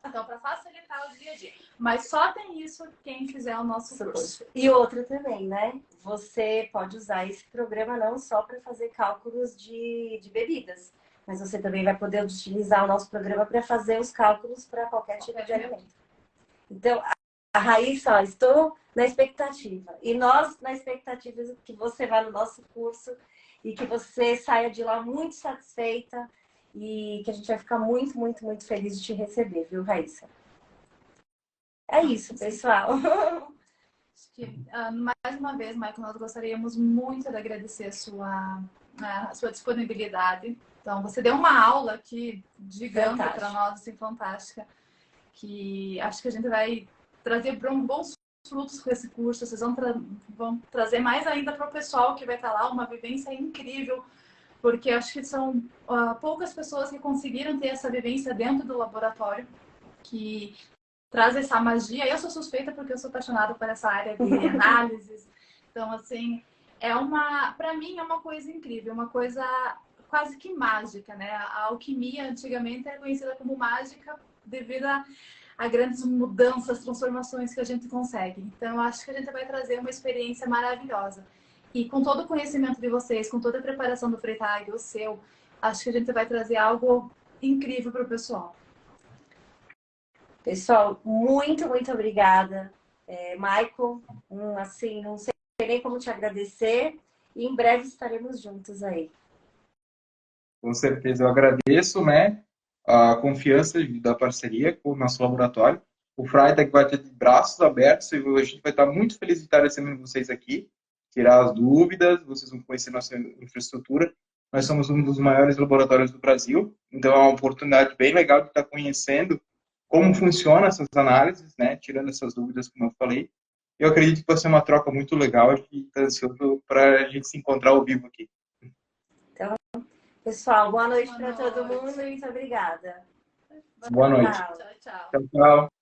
A: Então, para facilitar o dia a dia. Mas só tem isso quem fizer o nosso curso.
B: E outra também, né? você pode usar esse programa não só para fazer cálculos de bebidas, mas você também vai poder utilizar o nosso programa para fazer os cálculos para qualquer tipo de alimento. Então, a Raíssa, ó, estou na expectativa. E nós na expectativa que você vá no nosso curso e que você saia de lá muito satisfeita e que a gente vai ficar muito, muito, muito feliz de te receber, viu, Raíssa? É isso, pessoal.
A: Acho que, mais uma vez, Michael, nós gostaríamos muito de agradecer a sua disponibilidade. Então, você deu uma aula aqui gigante para nós, assim, fantástica, que acho que a gente vai trazer bons frutos com esse curso. Vocês vão trazer mais ainda para o pessoal que vai estar lá, uma vivência incrível, porque acho que são poucas pessoas que conseguiram ter essa vivência dentro do laboratório, que traz essa magia. Eu sou suspeita porque eu sou apaixonada por essa área de análises. Então, assim, para mim é uma coisa incrível, uma coisa quase que mágica, né? A alquimia antigamente era conhecida como mágica devido a grandes mudanças, transformações que a gente consegue. Então, eu acho que a gente vai trazer uma experiência maravilhosa. E com todo o conhecimento de vocês, com toda a preparação do Freitag, o seu, acho que a gente vai trazer algo incrível para o pessoal.
B: Pessoal, muito, muito obrigada. Michael, assim, não sei nem como te agradecer. E em breve estaremos juntos aí.
C: Com certeza, eu agradeço, né, a confiança da parceria com o nosso laboratório. O Freitag vai ter de braços abertos e a gente vai estar muito feliz de estar recebendo vocês aqui, tirar as dúvidas, vocês vão conhecer nossa infraestrutura. Nós somos um dos maiores laboratórios do Brasil, então é uma oportunidade bem legal de estar conhecendo como funcionam essas análises, né, tirando essas dúvidas, como eu falei. Eu acredito que vai ser uma troca muito legal e estou ansioso para a gente se encontrar ao vivo aqui.
B: Então, pessoal, boa noite para todo mundo e muito obrigada.
C: Boa noite.
A: Tchau, tchau.
C: Tchau, tchau.